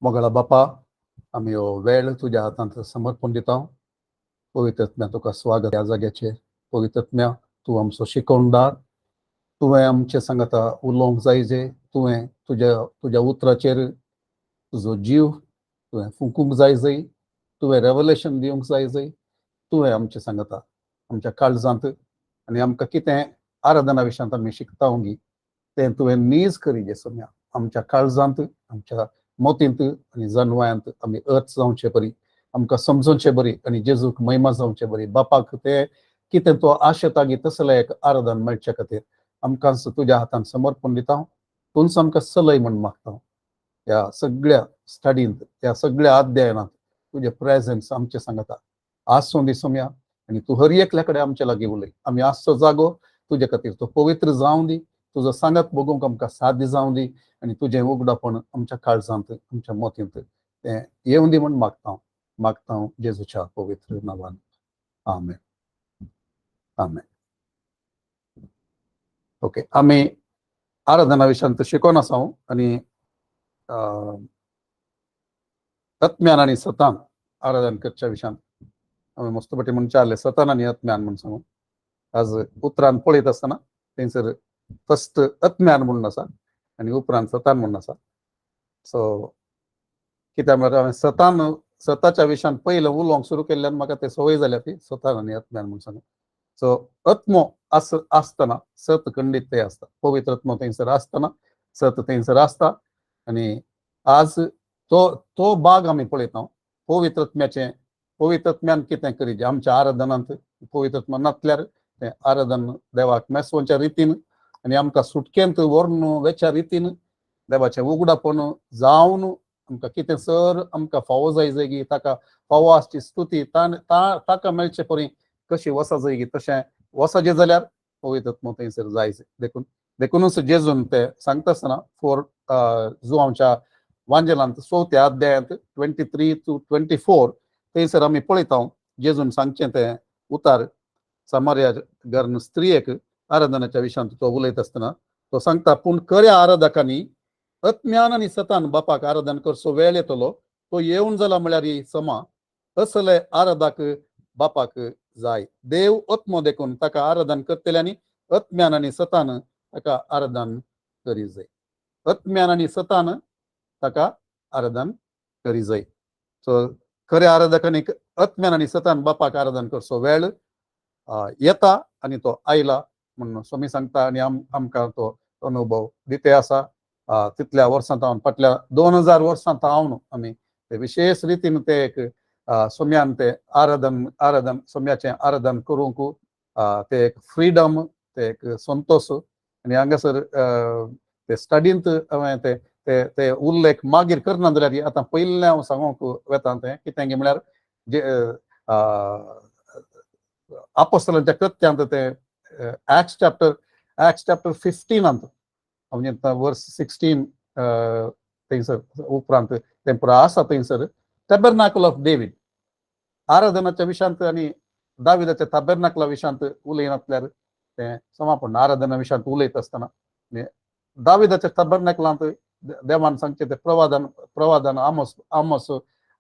मोगळा बापा, आम्ही हो वेळ तुझ्या हातांत समर्पण दिता. पवित्रत्म्या तुका स्वागत ह्या जाग्याचे. पवित्रत्म्या तू आमचो शिकोवणदार, तुवें आमचे सांगता उलोवंक जाय जे, तुवें तुज्या उतराचेर तुजो जीव तुवें फुंकूंक जाय जंय, तुवें रेवलेशन दिवंक जाय जंय, तुवें आमचे सांगता आमच्या काळजांत आनी आमकां कितें आराधना विशयांत आमी शिकता ओंगी तें तुवें नीज करी जेसुम्या. आमच्या काळजांत, आमच्या मोतींत आनी जानवायांत आमी अर्थ जावचे बरी, आमकां समजोवचे बरी आनी जेजूक महिमा जावचे बरी. बापाक ते कितें तो आशेता गी तसलें एक आराधन मेळचे खातीर आमकां तुज्या हातांत समर्पण दिता. तूंच आमकां चलय म्हण मागता. ह्या सगळ्या स्टडींत, ह्या सगळ्या अध्ययनांत तुजें प्रेझन्स आमचे सांगता आसूं दिसुम्या आनी तूं हर एकल्या कडेन आमचे लागीं उलय. आमी आसचो जागो तुजे खातीर तो पवित्र जावं दी, तुजो सांगत बगूंक आमकां साध्य जावं दी आनी तुजें उगडापण आमच्या काळजांत, आमच्या मोतींत तें येवं दी म्हण मागता जेजूच्या पवित्र नांवान. आमेन. आमेन. ओके, आमी आराधना विशयांत शिकोवन आसा आनी आत्म्यान आनी सतान आराधन करच्या विशयांत आमी मस्तपटी म्हण चारले सतान आनी आत्म्यान म्हण सांगू. आज उतरान पळयत आसतना थंयसर फस्ट आत्म्यान म्हणून आसा आनी उपरांत सतान म्हणून आसा. सो कित्याक म्हळ्यार हांवें सताच्या विशयांत पयलें उलोवंक सुरू केल्ल्यान म्हाका ते संवय जाल्या ती सतान आनी आत्म्यान म्हूण सांगू. सो आत्मो आसतना सत खंडीत ते आसता. पवित्र आत्मो थंयसर आसतना सत थंयसर आसता आनी आज तो भाग आमी पळयता. पवित्र आत्म्यान कितें करी आमच्या आराधनांत पवित्र आत्मा नासल्यार तें आराधन देवाक मेसोवच्या रितीन आनी आमकां सुटकेंत व्हरून वेच्या रितीन देवाचें उगडापण जावन आमकां कितें सर आमकां फावो जाय गी ताका फावो आसची स्तुती ताका मेळचे परी कशी वसा जाय गी तशें वसा जे जाल्यार पवित्र आत्मो थंयसर जायचे. देखूनच जेजून ते सांगता आसतना जुवांच्या वांजेलांत 4थ्या अध्यायांत 23 to 24 थंयसर आमी पळयता जेजून सांगचें तें उतार समार्या घरान स्त्रियेक आराधनाच्या विशयांत तो उलयत आसतना तो सांगता, पूण खऱ्या आराधकांनी आत्म्यान आनी सतान बापाक आराधन करचो वेळ येतलो, तो येवन जाला म्हळ्यार ही समा असले आराधक बापाक जाय. देव आत्मो देखून ताका आराधन करतल्यांनी आत्म्यान आनी सतान ताका आराधन करी जाय. आत्म्यान आनी सतान ताका आराधन करी जाय. सो खऱ्या आराधकांनी आत्म्यान आनी सतान बापाक आराधन करचो वेळ येता आनी तो आयला म्हणून स्वामी सांगता आनी आमकां तो अनुभव दिते आसा. तितल्या वर्सांत हांव फाटल्या 2000 वर्सांत हांव आमी विशेष रितीन ते एक सोम्यान ते आराधन सोम्याचें आराधन करूंक ते एक फ्रीडम, ते एक संतोष आनी हांगासर ते स्टडींत हांवें ते उल्लेख मागीर करना जाल्यार आतां पयलें हांव सांगूंक वेता तें कितें म्हळ्यार जे आपोस्तलांच्या कृत्यांत ते Acts chapter 15 म्हणजे वर्स 16 थंयसर उपरांत तें पुरो आसा. थंयसर टॅबरनाकल ऑफ डेविड आराधनाच्या विशयांत आनी दाविदाच्या टॅबरनाकला विशयांत उलयनातल्यार तें समापन. आराधना विशयांत उलयत आसतना दाविदाच्या टॅबरनाकलांत देवान सांगचे ते प्रवादन आमोस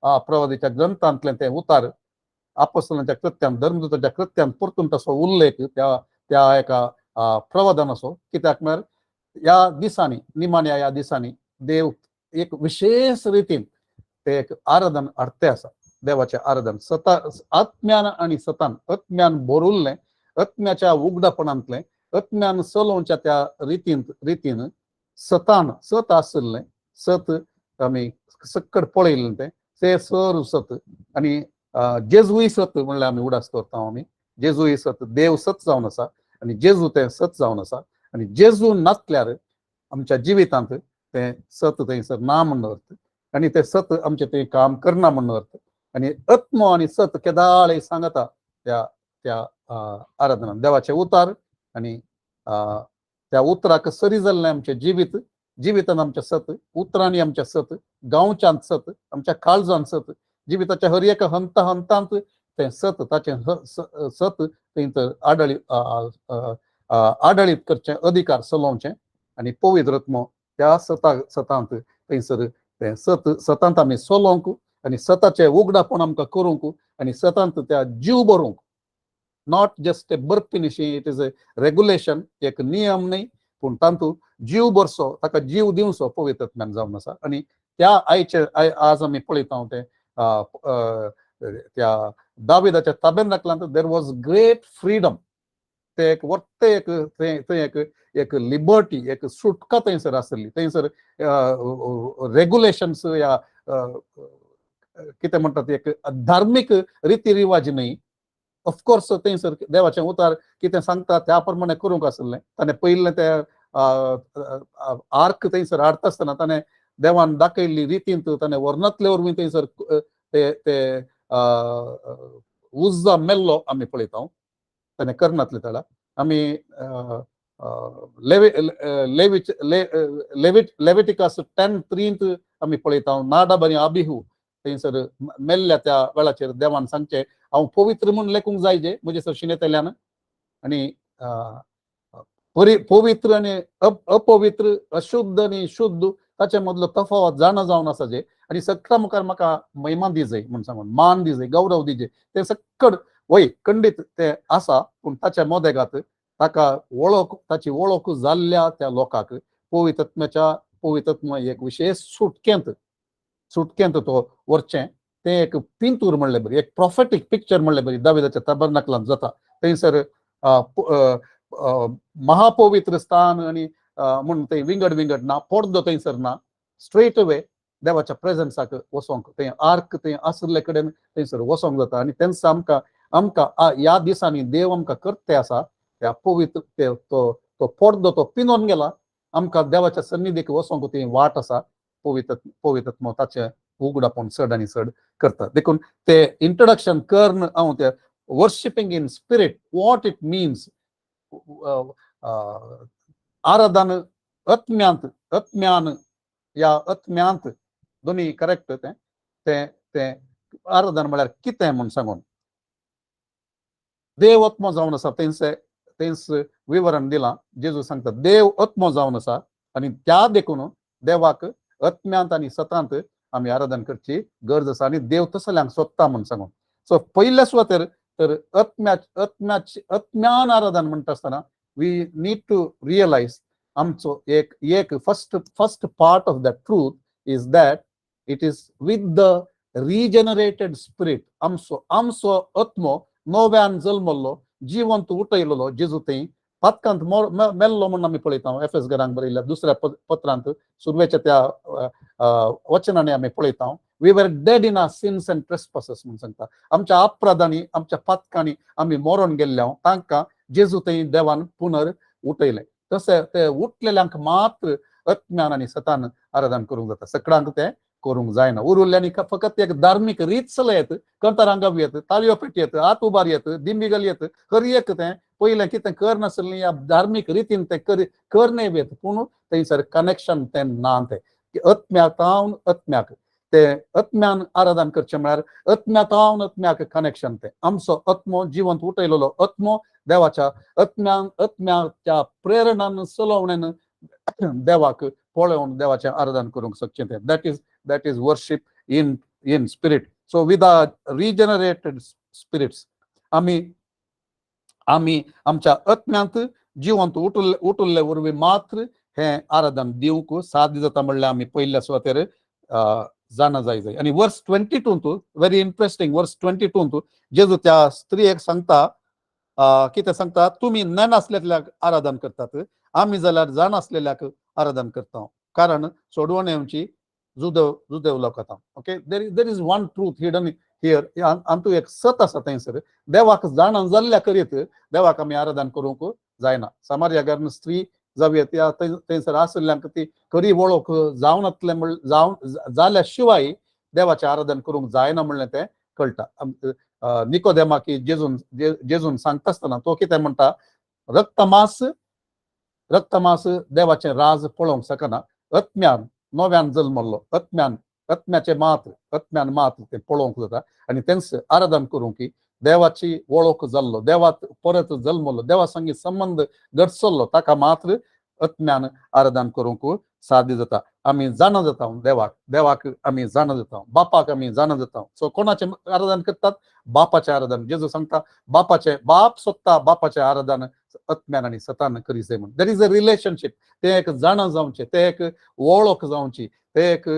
प्रवादीच्या ग्रंथांतलें तें उतार आपोस्तलांच्या कृत्यांत धर्मदूताच्या कृत्यांत परतून तसो उल्लेख त्या एका प्रवादनाचो. कित्याक म्हळ्यार ह्या दिसांनी निमाण्या ह्या दिसांनी देव एक विशेष रितीन ते एक आराधन हाडटे आसा. देवाचें आराधन आत्म्यान आनी सतान, आत्म्यान भोरुल्लें, आत्म्याच्या उगडापणांतलें, आत्म्यान चलोवच्या त्या रितीन सत आशिल्लें, सत आमी सक्कड पळयलें तें सर सत आनी जेजूय सत म्हणल्यार आमी उडास करता. आमी जेजूय सत, देव सत जावन आसा आनी जेजू तें सत जावन आसा आनी जेजू नासल्यार आमच्या जिवितांत तें सत थंयसर ना म्हण अर्थ आनी तें सत आमचें थंय काम करना म्हण अर्थ. आनी आत्मो आनी सत केदाळे सांगता त्या आराधनांत देवाचें उतार आनी त्या उतराक सरी जाल्लें आमचें जिवितांत आमचें सत, उतरांनी आमचें सत, गांवच्यांत सत, आमच्या काळजांत सत, जिविताच्या हर एका हंतांत तें सत, ताचें सत थंय आडळीत करचें, अधिकार चलोवचें आनी पवित्र आत्मो त्या सतांत थंयसर ते सतांत आमी चलोंक आनी सताचे उगडापण आमकां करूंक आनी सतांत त्या जीव भरूंक. Not just a birth finishing, it is a regulation, एक नियम न्ही, पूण तांतू जीव भरसो, ताका जीव दिवचो पवित्रत्म्यान जावन आसा. आनी त्या आज आमी पळयता ते त्या दाविदाच्या ताबेर्नाकलांत देर वॉज ग्रेट फ्रीडम. ते एक वर्ते एक लिबर्टी, एक सुटका थंयसर आसली. थंयसर रेग्युलेशन्स या कितें म्हणटात एक धार्मीक रिती रिवाज न्ही. ऑफकोर्स थंयसर देवाचें उतार कितें सांगता त्या प्रमाणे करूंक आसलें. ताणें पयलें ते आर्क थंयसर हाडटा आसतना ताणें देवान दाखयल्ली रितींत ताणें वर्णतले वरवीं थंयसर ते उज्जा मेल्लो आमी पळयता. ताणें कर्णातले ताळा आमी लेविटिकस 10:3 आमी पळयता. नादाब आनी अबिहू थंयसर मेल्ल्या त्या वेळाचेर देवान सांगचें हांव पवित्र म्हूण लेखूंक जाय जे म्हजे सरशिणेंतल्यान, आनी पवित्र आनी अपवित्र, अशुद्ध आनी शुद्ध ताचे मदलो तफावत जावन आसा जे, आनी सगळ्या मुखार म्हाका महिमा दी जाय म्हूण सांगून, मान दी जाय, गौरव दी जाय, ते सक्कड वय खंडीत ते आसा. पूण ताच्या मोदेगात ताका ताची वळख जाल्ल्या त्या लोकांक पवित्रत्म एक विशेष सुटकेंत तो वरचें तें एक पिंतूर म्हणलें बरी, एक प्रॉफेटीक पिक्चर म्हणलें बरी दाविदाच्या ताबेर्नाकलांत जाता. थंयसर महापवित्र स्थान आनी म्हूण थंय विंगड ना, पडदो थंयसर ना, स्ट्रेट अवे देवाच्या प्रेझन्साक वचोंक थंय आर्क थंय आसले कडेन थंयसर वचोंक जाता. आनी तेन्ना आमकां ह्या दिसांनी देव आमकां करते आसा त्या पवित्र तो पडदो तो पिनोन गेला. आमकां देवाच्या सन्निधीक वचोंक थंय वाट आसा. पवित्रत्म ताचें उगडापण चड आनी चड करता. देखून ते इंट्रोडक्शन करून हांव ते वर्शिपींग in spirit what it means, आराधन आत्म्यांत दोनी करेक्ट. ते आराधन म्हळ्यार कितें म्हूण सांगून देव आत्मो जावन आसा. थंयच विवरण दिलां. जेजू सांगता देव आत्मो जावन आसा आनी त्या देखून देवाक आत्म्यांत आनी सतांत आमी आराधन करची गरज आसा. आनी देव तसल्यांक सोदता म्हूण सांगून. सो पयल्या सुवातेर तर आत्म्यान आराधन म्हणटा आसतना वी नीड टू रियलायज आमचो एक first part of that truth is that it is with the regenerated spirit. आमचो आत्मो नव्यान जल्मल्लो, जिवंत उठयलेलो जेजू थंय पातकांत मेल्लो म्हूण आमी पळयता. एफएस घरांक बरयल्ल्या दुसऱ्या पत्रांत सुरवेच्या त्या वचनांनी आमी पळयता we are dead in our sins and trespasses म्हूण सांगता. आमच्या अपराधांनी आमच्या पातकांनी आमी मरोन गेल्ल्या तांकां जेजू थंय देवान पुनर उठयलें. तशें ते उठलेल्यांक मात्र आत्म्यान आनी सतान आराधन करूंक जाता. सगळ्यांक ते करूंक जायना. उरिल्ल्यांनी फकत एक धार्मीक रीत येत, कंतरांगब येत, तालयो पेटी येत, हात उबार येत, दिंबिगल येत, खरयेक तें पयलें कितें करनासलें या धार्मीक रितीन ते करणे येत. पूण थंयसर कनेक्शन तें ना. ते आत्म्यातावन आत्म्याक ते आत्म्यान आराधन करचें म्हळ्यार आत्म्यातावन आत्म्याक कनेक्शन. ते आमचो आत्मो जिवंत उठयलेलो आत्मो देवाच्या आत्म्याच्या प्रेरणान चलोवणेन देवाक पळोवन देवाचें आराधन करूंक शकचें. तें that is worship in spirit. So with the regenerated spirits आमी आमच्या आत्म्यांत जिवंत उठुल्ले वरवीं मात्र हें आराधन दिवंक साध्य जाता. म्हणल्यार आमी पयल्या सुवातेर जाणा जाय. आनी वर्स 22 व्हेरी इंट्रस्टिंग. वर्स 22 जेजू त्या स्त्रियेक सांगता, कितें सांगता, तुमी न नासलेल्याक आराधन करतात, आमी जाल्यार जाण आसलेल्याक आराधन करता. कारण सोडवण येवची जुदेव लोकांत. Okay, there is one truth hidden here. आमचो एक सत आसा थंयसर. देवाक जाण जाल्ल्या करीत देवाक आमी आराधन करूंक जायना. समार्यान स्त्री जावं त्या थंयसर आसल्ल्यांक ती खरी वळख जाल्या शिवाय देवाचें आराधन करूंक जायना म्हणलें तें कळटा. निकोदेमाक जेजून सांगता आसतना तो कितें म्हणटा, रक्तमास देवाचें राज पळोवंक शकना. आत्म्यान नव्यान जल्मल्लो आत्म्यान मात्र ते पळोवंक जाता. आनी तेंच आराधन करूंक देवाची वळख जाल्लो, देवात परत जल्मलो, देवा संगी संबंध घडसल्लो ताका मात्र आत्म्यान आराधन करूंक साध्य जाता. आम्ही जाणं जाता देवाक, देवाक आम्ही जाणं जाता, बापाक आम्ही जाणं जाता. सो कोणाचे आराधन करतात? बापाचे आराधन. जेजू सांगता बापाचे, बाप स्वतः बापाचे आराधन आत्म्यान आणि सतान करीसे म्हणून. देर इज अ रिलेशनशिप. ते एक जाणं जावचे, ते एक ओळख जावची, ते एक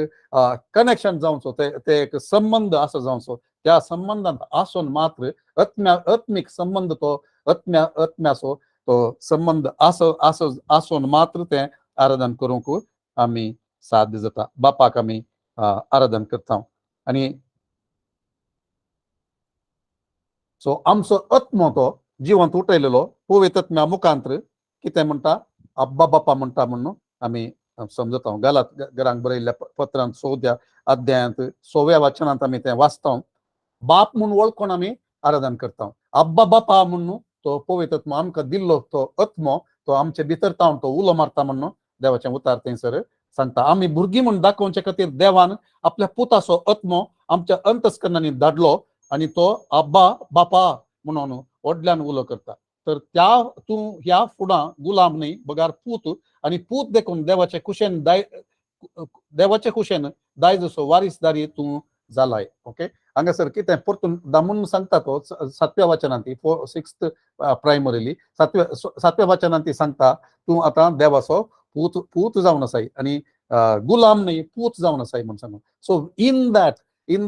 कनेक्शन जावचो, ते एक संबंध असं जावचो. त्या संबंधात आसून मात्र आत्मिक संबंध तो आत्म्याचो तो संबंध असं आसून मात्र ते आराधन करूंक आम्ही साध्य जाता. बापाक आम्ही आराधन करता. आणि सो आमचो आत्मो तो जिवंत उठयलेलो पवित्र आत्म्या मुखांतर कितें म्हणटा? अब्बा बापा म्हणटा म्हणून आम्ही समजता. गलांत बरयल्ल्या पत्रांत 6व्या अध्यायांत 6व्या वचनांत आम्ही ते वाचता. बाप म्हणून वळखून आम्ही आराधन करता. अब्बा बापा म्हणून तो पवित्र आत्मो आमकां दिल्लो तो आत्मो तो आमचे भितर तावन तो उलो मारता म्हणून देवाचे उतार थंयसर सांगता. आम्ही भुरगीं म्हणून दाखोवचे खातीर देवान आपल्या पुताचो आत्मो आमच्या अंतस्करणांनी धाडलो आणि तो अब्बा बापा म्हणून व्हडल्यान उलो करता. तर त्या तूं ह्या फुडां गुलाम न्ही बगार पूत, आणि पूत देखून देवाचे कुशेन दायजसो वारीसदारी तूं जालाय. ओके, हांगासर कितें परतून दामून सांगता तो 7व्या वचनांत 6th प्रायमरीली 7व्या वचनांत सांगता तूं आतां देवाचो पूत जावन आसाय आणि गुलाम न्ही पूत जावन आसाय म्हणून सांगून. सो इन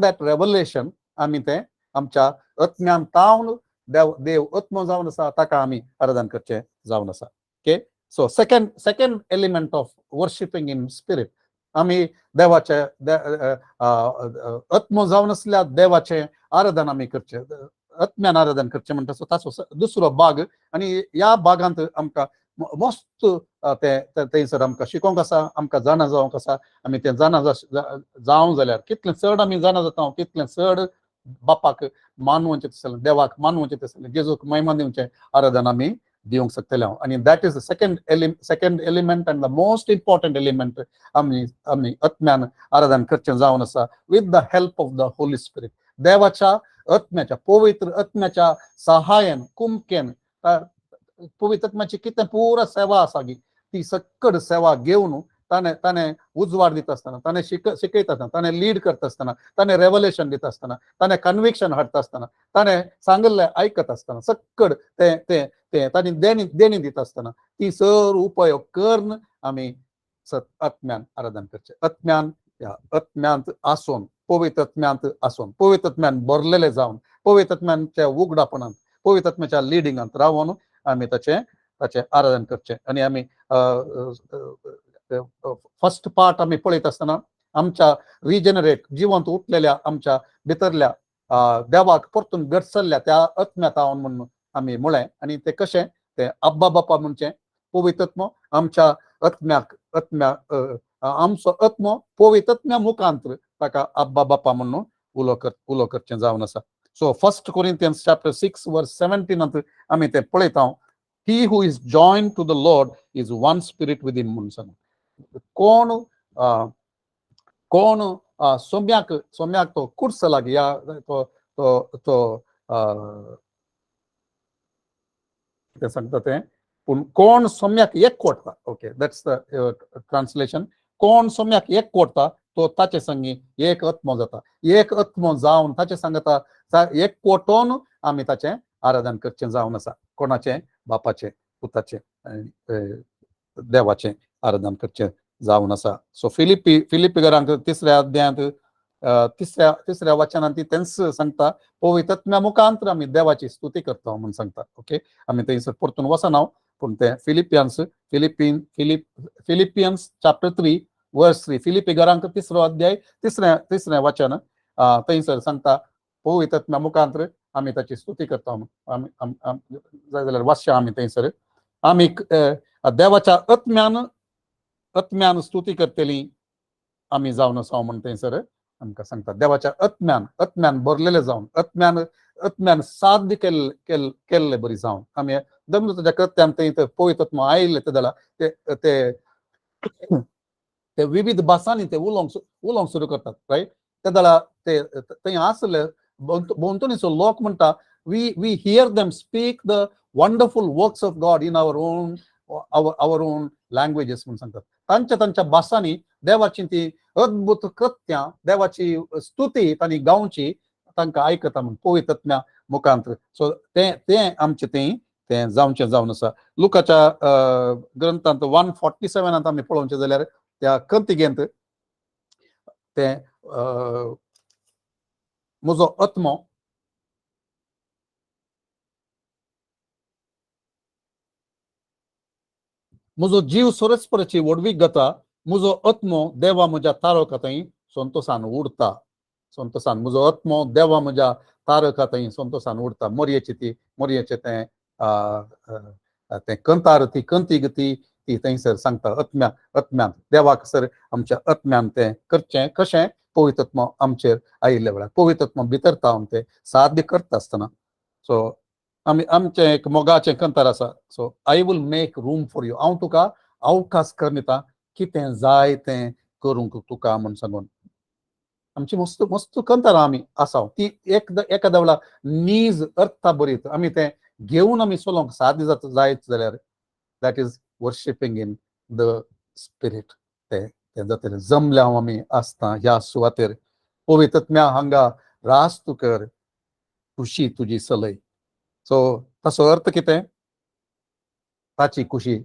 दॅट रेवलेशन आम्ही ते आमच्या आत्म्यान तावन देव आत्मो जावन आसा ताका आम्ही आराधन करचे जावन आसा. Okay, so second element of worshipping in spirit. आम्ही देवाचे आत्मो जावन आसल्या देवाचे आराधन आम्ही करचे, आत्म्यान आराधन करचे म्हणटा. सो ताचो दुसरो भाग. आणि ह्या भागांत आमकां मस्त ते थंयसर आमकां शिकोवंक आसा, आमकां जाणा जावंक आसा. आमी तें जाणा जावं जाल्यार कितलें चड आमी जाणा जाता तितलें चड बापाक मानवचें दिसलें, देवाक मानवचें दिसलें, जेजूक महिमा दिवचें आराधन आमी दिवंक शकतले. आणि that is the second element and the most important element. आमी आत्म्यान आराधन करचें जावन आसा with the help of the Holy spirit. देवाच्या आत्म्याच्या पवित्र आत्म्याच्या सहाय्यान कुमकेन पवित्र आत्म्याची कितें पुरा सेवा आसा ती सकड सेवा घेवन ताणें उजवाड दिता आसतना, ताणें शिकयता आसतना, ताणें लीड करता आसतना, ताणें रेवलेशन दिता आसतना, ताणें कन्विक्शन हाडटा आसतना, ताणें सांगलें आयकत आसतना सकड ते ताणें देणी दिता आसतना ती सर उपयोग करून आमी आत्म्यान आराधन करचें. आत्म्यांत आसून, पवित्र आत्म्यांत आसून, पवित्र आत्म्यान भरलेले जावन, पवित्र आत्म्याच्या उगडापणांत, पवित्र आत्म्याच्या लिडिंगांत रावून आमी ताचें आराधन करचें. आणि आमी फर्स्ट पार्ट आमी पळयत आसतना आमच्या रिजेनरेट जिवंत उठलेल्या आमच्या भितरल्या देवाक परतून गडसरल्या त्या आत्म्यात हांव म्हणून आमी म्हळें. आणि ते कशें ते अब्बा बापा म्हणचे पवित्र आत्मो आमच्या आत्म्या आमचो आत्मो पवित्र आत्म्या मुखांतर ताका अब्बा बापा म्हणून उलो करचें जावन आसा. सो 1 Corinthians chapter 6 verse 17 आमी ते पळयता. He who is joined to the Lord is one spirit with him म्हणून सांगून. कोण सोम्याक तो कुर्स लागी या तो ते सांगता ते पूण कोण सोम्याक एक कोडटा. Okay, that's the translation. कोण सोम्याक एक कोडटा तो ताचे संगी एक आत्मो जाता. एक आत्मो जावन ताचे सांगता एक कोटोन आमी ताचें आराधन करचें जावन आसा. कोणाचें? बापाचें, पुताचें आनी देवाचें आराधन करचें जावन आसा. सो फिलिपियरांक 3ऱ्या अध्यायांत 3ऱ्या वचनांत तेंच सांगता पवित्र आत्म्या मुखांतर आमी देवाची स्तुती करता म्हणून सांगता. ओके, आमी थंयसर परतून वचना पूण ते फिलिपियन्स चॅप्टर 3 वर्स 3 फिलिपियरांक 3रो अध्याय 3रे वचन थंयसर सांगता पवित्र आत्म्या मुखांतर आमी ताची स्तुती करता. जाय जाल्यार वाचया आमी थंयसर. आमी देवाच्या आत्म्यान स्तुती करतली आमी जावन आसा म्हणून थंयसर आमकां सांगता. देवाच्या आत्म्यान भरलेले जावन, आत्म्यान साध्य केल्ले बरी जावन आमी दम ताच्या कृत्यान थंय पवित्र आत्मो आयिल्ले ते जाल्यार ते विविध भासांनी ते उलोवंक सुरू करतात. रायट, ते जाल्यार ते थंय आसले भोंवतणीचो लोक म्हणटा we hear them speak the wonderful works of God in our own our own languages म्हणून सांगतात. तांच्या तांच्या भासांनी देवाची ती अद्भुत कृत्यां, देवाची स्तुती तांणी गावची तांकां आयकता म्हणून पवित्रत्म्या मुखांतर. सो ते आमचे ते जावचें जावन आसा. लुकाच्या ग्रंथांत 147 आमी पळोवचें जाल्यार त्या कंतिगेंत ते म्हजो आत्मो म्हजो जीव सोरसपराची वडवीक घाता, म्हजो आत्मो देवा म्हज्या तारकांतय संतोषान उरता. संतोषान म्हजो आत्मो देवा म्हज्या तारकांतय संतोषान उरता. मोरयेचें तें कंतार ती कंतीग ती थंयसर सांगता आत्म्यान देवाक सर आमच्या आत्म्यान तें करचें कशें पवित्रत्म आमचेर आयिल्ल्या वेळार पवित्रत्म भितर तावन तें साध्य करता आसतना. सो आमचें एक मोगाचें कंतार आसा. So I will make room for you. हांव तुका अवकाश करता कितें जाय तें करूंक तुका म्हूण सांगून आमची मस्त मस्त कंतारां आमी आसाव. ती एखाद्या वेळा नीज अर्था बरीत आमी तें घेवन आमी चलोंक साध्य जायत जाल्यार that is worshiping in the spirit. तें जातलें जमल्या आमी आसता ह्या सुवातेर. पवित्रत्म्या हांगा रास तूं कर, खुशी तुजी सलय. सो ताचो अर्थ कितें? ताची खुशी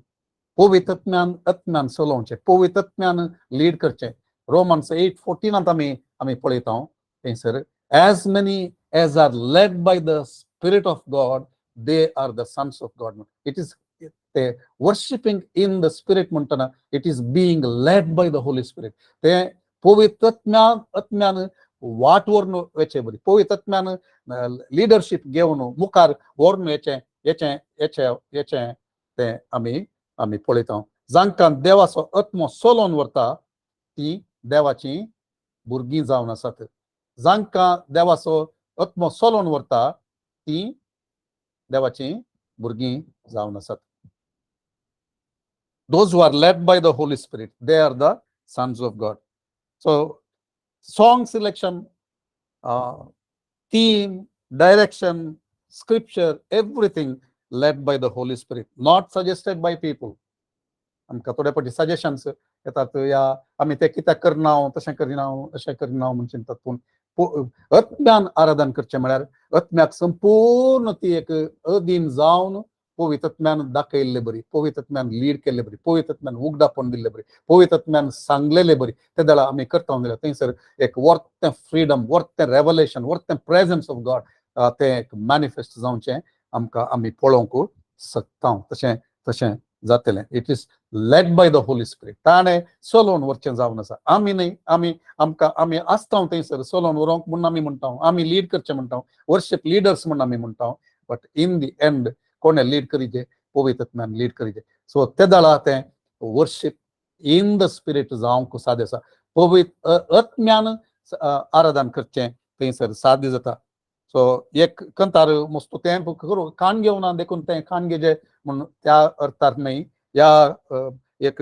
पवित्रत्म्यान चलोवचें, पवित्रत्म्यान लीड करचें. रोमन्स 8:14 आमी पळयता थंयसर as many as are led by the spirit of God they are the sons of God. It is ते वर्शिपींग इन द स्पिरीट म्हणटना it is being led by the Holy spirit. ते पवित्रत्म्यान वाट व्हरून वचचें बरी, पवित्रत्म्यान लिडरशीप घेवन मुखार व्हरून येचें तें आमी पळयता. जांकां देवाचो आत्मो चलोवन व्हरता ती देवाची भुरगीं जावन आसात. जांकां देवाचो आत्मो चलोवन व्हरता ती देवाची भुरगीं जावन आसात. Those who are led by the Holy Spirit, they are the sons of God. So song selection, theme, direction, scripture, everything led by the Holy Spirit, not suggested by people. आमकां थोडे फावटी सजेशन्स येतात, या आमी तें कित्याक करना, तशें करिना, अशें करिना म्हूण चिंतात. पूण आत्म्यान आराधन करचें म्हळ्यार आत्म्याक संपूर्ण ती एक अधीन जावन पवित्रत्म्यान दाखयल्ले बरी, पवित्रत्म्यान लीड केल्ले बरी, पवित्रत्म्यान उगडापण दिल्ले बरी, पवित्रत्म्यान सांगलेले बरी. ते जाल्यार आमी करता जाल्यार थंयसर एक worth freedom, worth revelation, worth presence of God तें एक मॅनिफेस्ट जावचें आमकां आमी पळोवंक शकता. तशें जातलें. It is laid by the Holy Spirit. ताणें चलोवन व्हरचें जावन आसा. आमी न्हय, आमी आसता थंयसर चलोवन व्हरोंक म्हणून आमी म्हणटा, आमी लीड करचें म्हणटा, वर्शिप लिडर्स म्हणून आमी म्हणटा. बट इन दी एंड कोणें लीड करीचे? पवित्रत्म्यान लीड करीचे. सो ते जाळा तें वर्शिप इन द स्पिरीट जावंक साध्य आसा. आत्म्यान आराधन करचें थंयसर साध्य जाता. सो एक कंतार मस्तो तें कान घेवना देखून तें कान घेजे म्हणून त्या अर्थार न्हय. या एक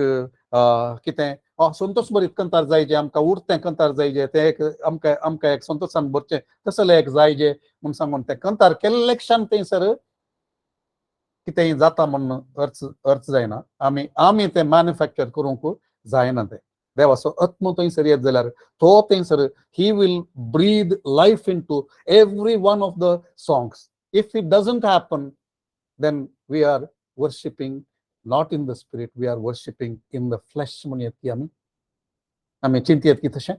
कितें संतोष भरीत कंतार जाय जे, आमकां उरतें कंतार जाय जे, तें एक आमकां एक संतोशान भरचें तसलें एक जाय जे म्हूण सांगून तें कंतार केल्लेक्षान थंयसर कितेंय जाता म्हणून अर्थ जायना. आमी तें मॅन्युफॅक्चर करूंक जायना. तें देवाचो आत्मो थंयसर येत जाल्यार तो थंयसर he will breathe life into every one of the songs. If it doesn't happen then we are worshiping not in the spirit, we are worshiping in the flesh म्हणून येत की आमी चिंतयेत की तशें.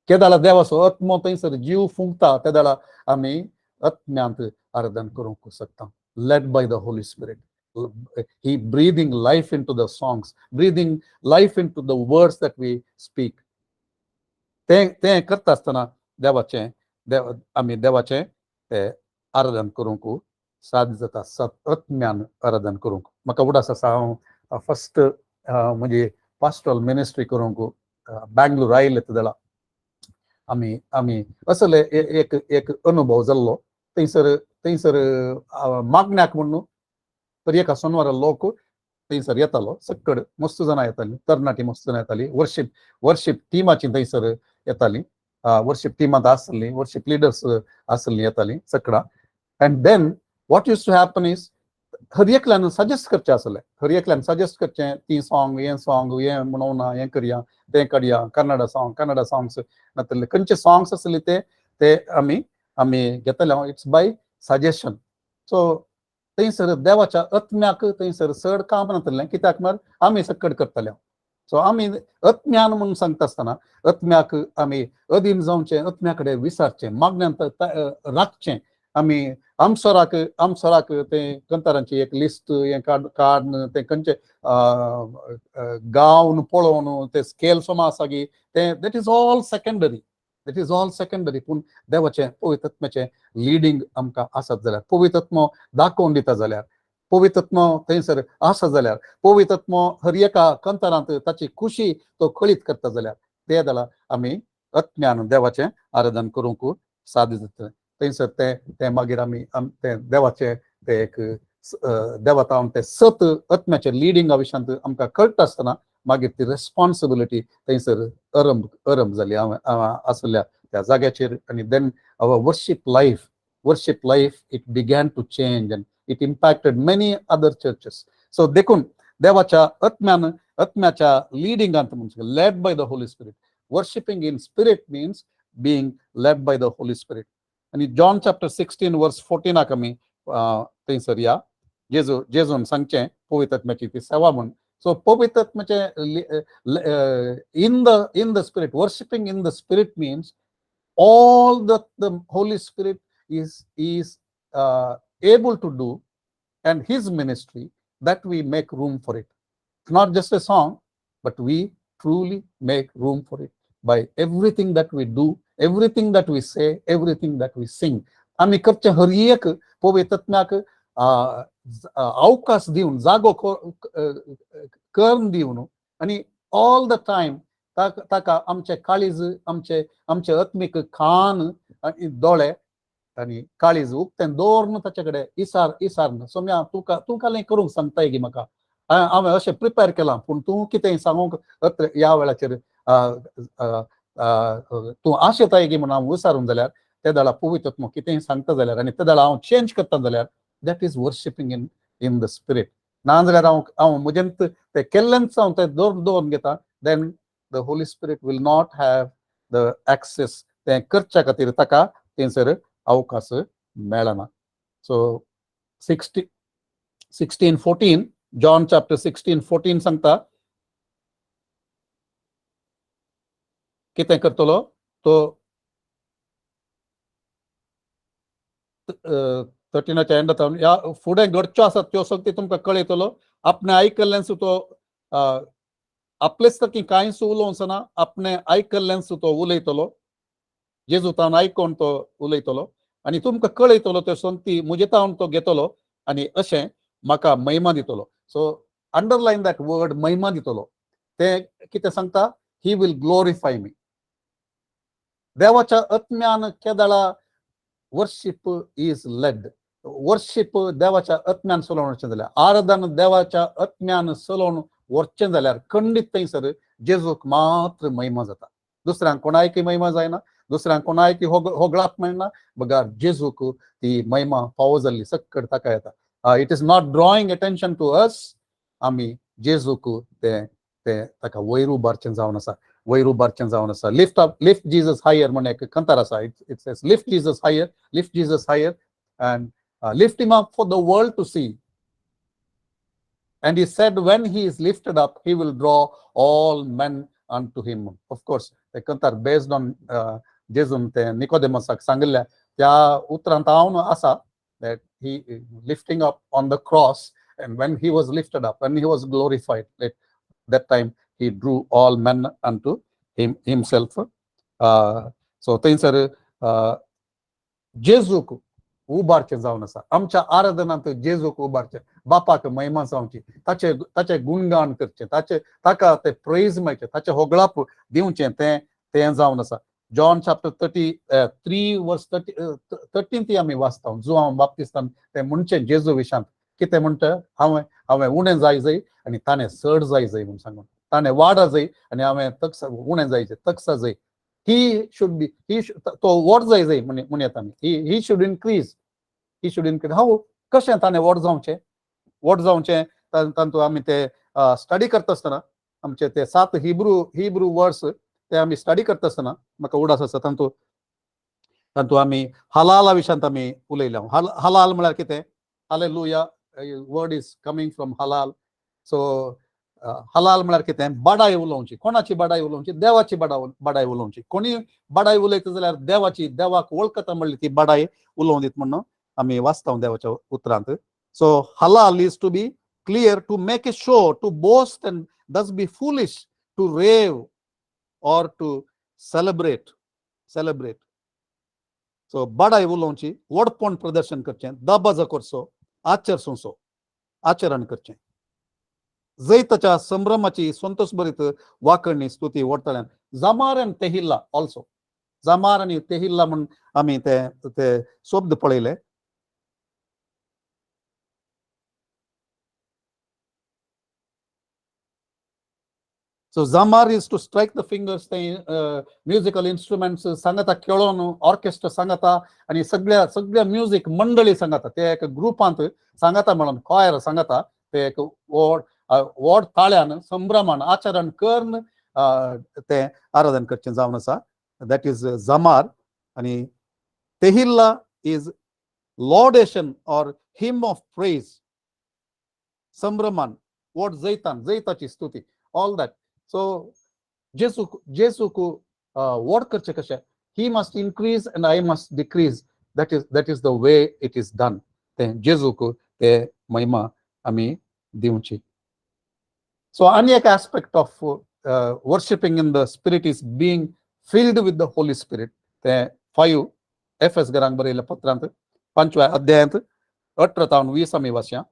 ते जाल्यार देवाचो आत्मो थंयसर जीव फुंकता, ते जाल्यार आमी आत्म्यांत आराधन करूंक शकता. Led by the Holy Spirit, he breathing life into the songs, breathing life into the words that we speak. तें करता आसतना आमी देवाचें तें आराधन करूंक साध्य जाता. आत्म्यान आराधन करूंक. म्हाका उडास आसा, हांव फर्स्ट म्हणजे पास्टरल मिनिस्ट्री करूंक बँगलोर आयिल्ले जाल्यार आमी असले एक अनुभव जाल्लो. थंयसर मागण्याक म्हणून तर एका सोनवारा लोक थंयसर येतालो. सक्कड मस्त जाणां येतालीं, तरणाटी मस्त जाणां येतालीं. वर्शिप टिमाची थंयसर येतालीं, वर्शिप टिमांत आसलीं, वर्शिप लिडर्स आसलीं येतालीं सकडा. And then what used to happen is हर एकल्यान सजेस्ट करचें आसलें, हर एकल्यान सजेस्ट करचें ती सॉंग हें म्हणोना हें करया तें करया, कन्नडा सॉंग्स नातले खंयचे सॉंग्स आसले ते आमी घेतले. It's by suggestion. सो थंयसर देवाच्या आत्म्याक थंयसर चड काम नातलें, कित्याक म्हळ्यार आमी सकट करतले. सो आमी आत्म्यान म्हणून सांगता आसतना आत्म्याक आमी अधीन जावचें, आत्म्या कडेन विचारचें, मागण्यांत राखचें. आमी आमसराक तें कंतारांची एक लिस्ट हें काडून तें खंयचे गावन पळोवन ते स्केल सोमा आसा गी तें दॅट इज ऑल सेकंडरी. पूण देवाचें पवित्र आत्म्याचें लिडींग आमकां आसत जाल्यार, पवित्र आत्मो दाखोवन दिता जाल्यार, पवित्र आत्मो थंयसर आसा जाल्यार, पवित्र आत्मो हर एका कंतारांत ताची खुशी तो खळीत करता जाल्यार ते जाल्यार आमी आत्म्यान देवाचें आराधन करूंक साद जातलें. थंयसर ते मागीर आमी तें देवाचें तें एक देवातावन तें सत आत्म्याचें लिडिंगा विशयांत आमकां कळटा आसतना मागीर ती रेस्पॉन्सिबिलिटी थंयसर अरंभ जाली आसल्या त्या जाग्याचेर. आनी then our worship life it began to change and it impacted many other churches. So देखून देवाच्या आत्म्याच्या लिडिंगांत म्हणजे led by the Holy Spirit. Worshiping in spirit means being led by the Holy Spirit. आणि जॉन चॅप्टर 16 वर्स 14 आमी थंयसर या जेजून सांगचें पवित्र आत्म्याची ती सेवा म्हूण. सो पवित्र आत्म्याचें in the spirit, worshiping in the spirit means all that the Holy Spirit is able to do and his ministry, that we make room for it. It's not just a song, but we truly make room for it by everything that we do, everything that we say, everything that we sing. आमी करचे हर एक पवित्र आत्म्याक अवकाश दिवन, जागो कर्ण दिवन, आनी all the time ताका आमचे काळीज, आमचे आत्मीक खान आनी दोळे आनी काळीज उक्तें दवरून ताचे कडेन इसारन सोम्या तुका करूंक सांगताय गी म्हाका, हांवें अशें प्रिपेर केलां, पूण तूं कितें सांगूंक ह्या वेळाचेर तूं आशेताय गी म्हणून हांव विचारून जाल्यार ते दाळा पवित्र आत्मो कितेंय सांगता जाल्यार आनी ते दाळा हांव चेंज करता जाल्यार that is worshiping in the spirit. नाजाल्यार हांव म्हजें तें केल्लेंच हांव तें दवरून घेता, then the Holy Spirit will not have the access तें करच्या खातीर ताका थंयसर अवकाश मेळना. सो 16:14 जॉन चॅप्टर 16:14 सांगता कितें करतलो तो 13च्या एंडात ह्या फुडें घडच्यो आसात त्यो सगळ्यो तुमकां कळयतलो. आपणें आयकल्ल्यान तो आपलेच तकी कांयच उलोवचना, आपणे आयकल्ल्यान तो उलयतलो, जेजूतान आयकोन तो उलयतलो आनी तुमकां कळयतलो त्यो संगती मुजेतावन तो घेतलो आनी अशें म्हाका महिमा दितलो. सो अंडरलायन दॅट वर्ड महिमा दितलो. ते कितें सांगता, ही विल ग्लोरिफाय मी. देवाच्या आत्म्यान केदाळा वर्शीप इज लेड. वर्शीप देवाच्या आत्म्यान चलोवन वचचें जाल्यार, आराधन देवाच्या आत्म्यान चलोवन वचचें जाल्यार खंडीत थंयसर जेजूक मात्र महिमा जाता. दुसऱ्यांक कोणायकी महिमा जायना, दुसऱ्यांक कोणायकी होगळाप मेळना, बगार जेजूक ती महिमा फावो जाल्ली सकट ताका येता. It is not drawing attention to us. आमी जेजूक ते ताका वयर उबारचें जावन आसा, लिफ्ट जीसस हायर म्हण एक कंतार आसा. It says lift Jesus higher and lift him up for the world to see. And he said, when he is lifted up, he will draw all men unto him. Of course, the kantar based on Jesus te Nicodemusak सांगिल्ल्या त्या उतरांत हांव आसा that he lifting up on the cross, and when he was lifted up, when he was glorified, at that time he drew all men unto himself. So थंयसर जेजूक उबारचें जावन आसा. आमच्या आराधनांत जेजूक उबारचें, बापाक महिमा जावची, ताचे गुणगान करचें, ताका ते प्रेज मेळचें, ताचे होगळाप दिवचें, तें जावन आसा. जॉन चॅप्टर 33 वर्स 13 आमी वाचता. जुआंव बाप्तिस्तान तें म्हणचें जेजू विशांत कितें म्हणटा, हांवें उणें जाय आनी ताणें चड जाय म्हणून सांगून, ताणें वाडा जाय आनी हांवें उणें जायचें तकसा जाय. तो व्हड जाय म्हण येता आमी. ही शूड इनक्रीज. हांव कशें ताणें व्हड जावचें, वोट जावचे तांतू आमी ते स्टडी करता आसतना आमचे ते 7 हिब्रू वर्ड्स ते आमी स्टडी करता आसतना म्हाका उडास आसा तांतू तांतू आमी हलाला विशयांत आमी उलयल्या. हलाल म्हळ्यार कितें? Hallelujah word is coming from हलाल. सो हलाल म्हळ्यार कितें? बडाय उलोवची. कोणाची बडाय उलोवची? देवाची बडाय उलोवची. कोणी बडाय उलयता जाल्यार देवाची, देवाक वळखता म्हणली ती बडाय उलोवं दीत म्हणून आमी वाचता देवाच्या उतरांत. सो हलाल is to be clear, to make a show, to boast and thus be foolish, to rave or to celebrate. So बडाय उलोवची, वडपण प्रदर्शन करचें, दबाज करचो, आचरण करचें. जैताच्या संभ्रमाची संतोषभरीत वाकणणी स्तुती वडतल्यान. जमार एंड तेहिल्ला ऑल्सो. जमार आनी तेहिल्ला म्हणून आमी ते शब्द पळयले. So zamar is to strike the fingers, the musical instruments सांगता खेळोन ऑर्केस्ट्रा सांगता आणि सगळ्या म्युझिक मंडळी सांगता ते एक ग्रुपांत सांगता म्हणून कॉयर सांगता ते एक वोड ताळ्यान संभ्रमान आचरण करून ते आराधन करचें जावन आसा. दॅट इज जमार. आणि तेहिल्ला is laudation or hymn of praise. संभ्रमान वोड जैताची स्तुती ऑल दॅट. So जेसूक वोट करचे कशें? He must increase and I must decrease. That is the way it is done. ते जेजूक ते महिमा आमी दिवची. So any एक aspect of worshiping in the spirit is being filled with the Holy Spirit. ते 5 एफएस घरांक बरयल्या पत्रांत 5व्या अध्यायांत 18 ते 20 आमी वाचया.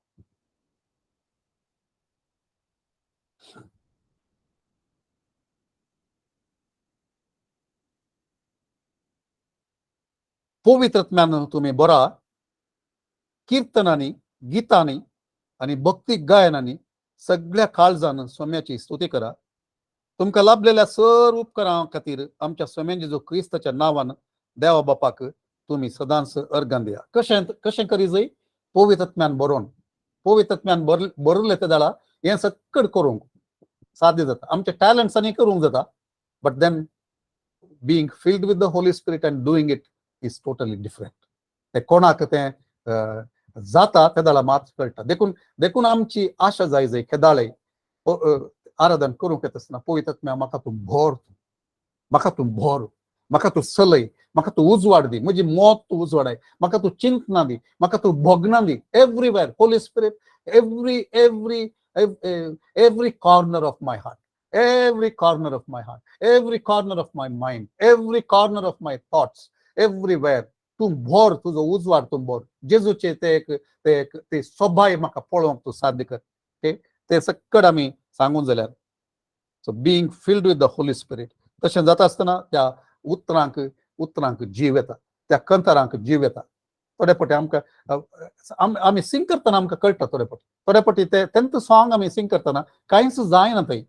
पवित्रत्म्यान तुम्ही बरा कीर्तनांनी, गीतांनी आणि भक्ती गायनांनी सगळ्या काळजान स्वाम्याची स्तुती करा. तुमकां लाभलेल्या सर्व उपकारां खातीर आमच्या स्वाम्यान जेजू क्रिस्ताच्या नांवान देवा बापाक तुम्ही सदांच अर्गां दिया. कशें करी जाय? पवित्रत्म्यान बरले ते जाल्यार हें सक्कड करूंक साध्य जाता. आमच्या टॅलंट्सांनी करूंक जाता, but then being filled with the Holy Spirit and doing it is totally different. ते कोणाक ते जाता ते जाल्यार मात कळटा. देखून आमची आशा जाय केदाळे आराधन करूंक येता आसतना पवित्रत्म्या म्हाका तूं भर, म्हाका तूं चलय, म्हाका तूं उजवाड दी, म्हजी मोत तूं उजवाडाय, म्हाका तूं चिंतनां दी, म्हाका तूं भोगनां दी. Everywhere Holy Spirit, every corner of my heart, every corner of my heart, every corner of my mind, every corner of my thoughts, everywhere तूं भर, तुजो उजवाड तूं भर. जेजूचे ते स्वभाव म्हाका पळोवंक तूं साध्य कर. ते सक्कड आमी सांगून जाल्यार. So being filled with the Holy spirit. तशें जाता आसतना त्या उतरांक जीव येता, त्या कंतरांक जीव येता. थोडे फावटी आमकां आमी सिंग करतना आमकां कळटा. थोडे फावटी तेंच सॉंग आमी सिंग करतना कांयच जायना थंय,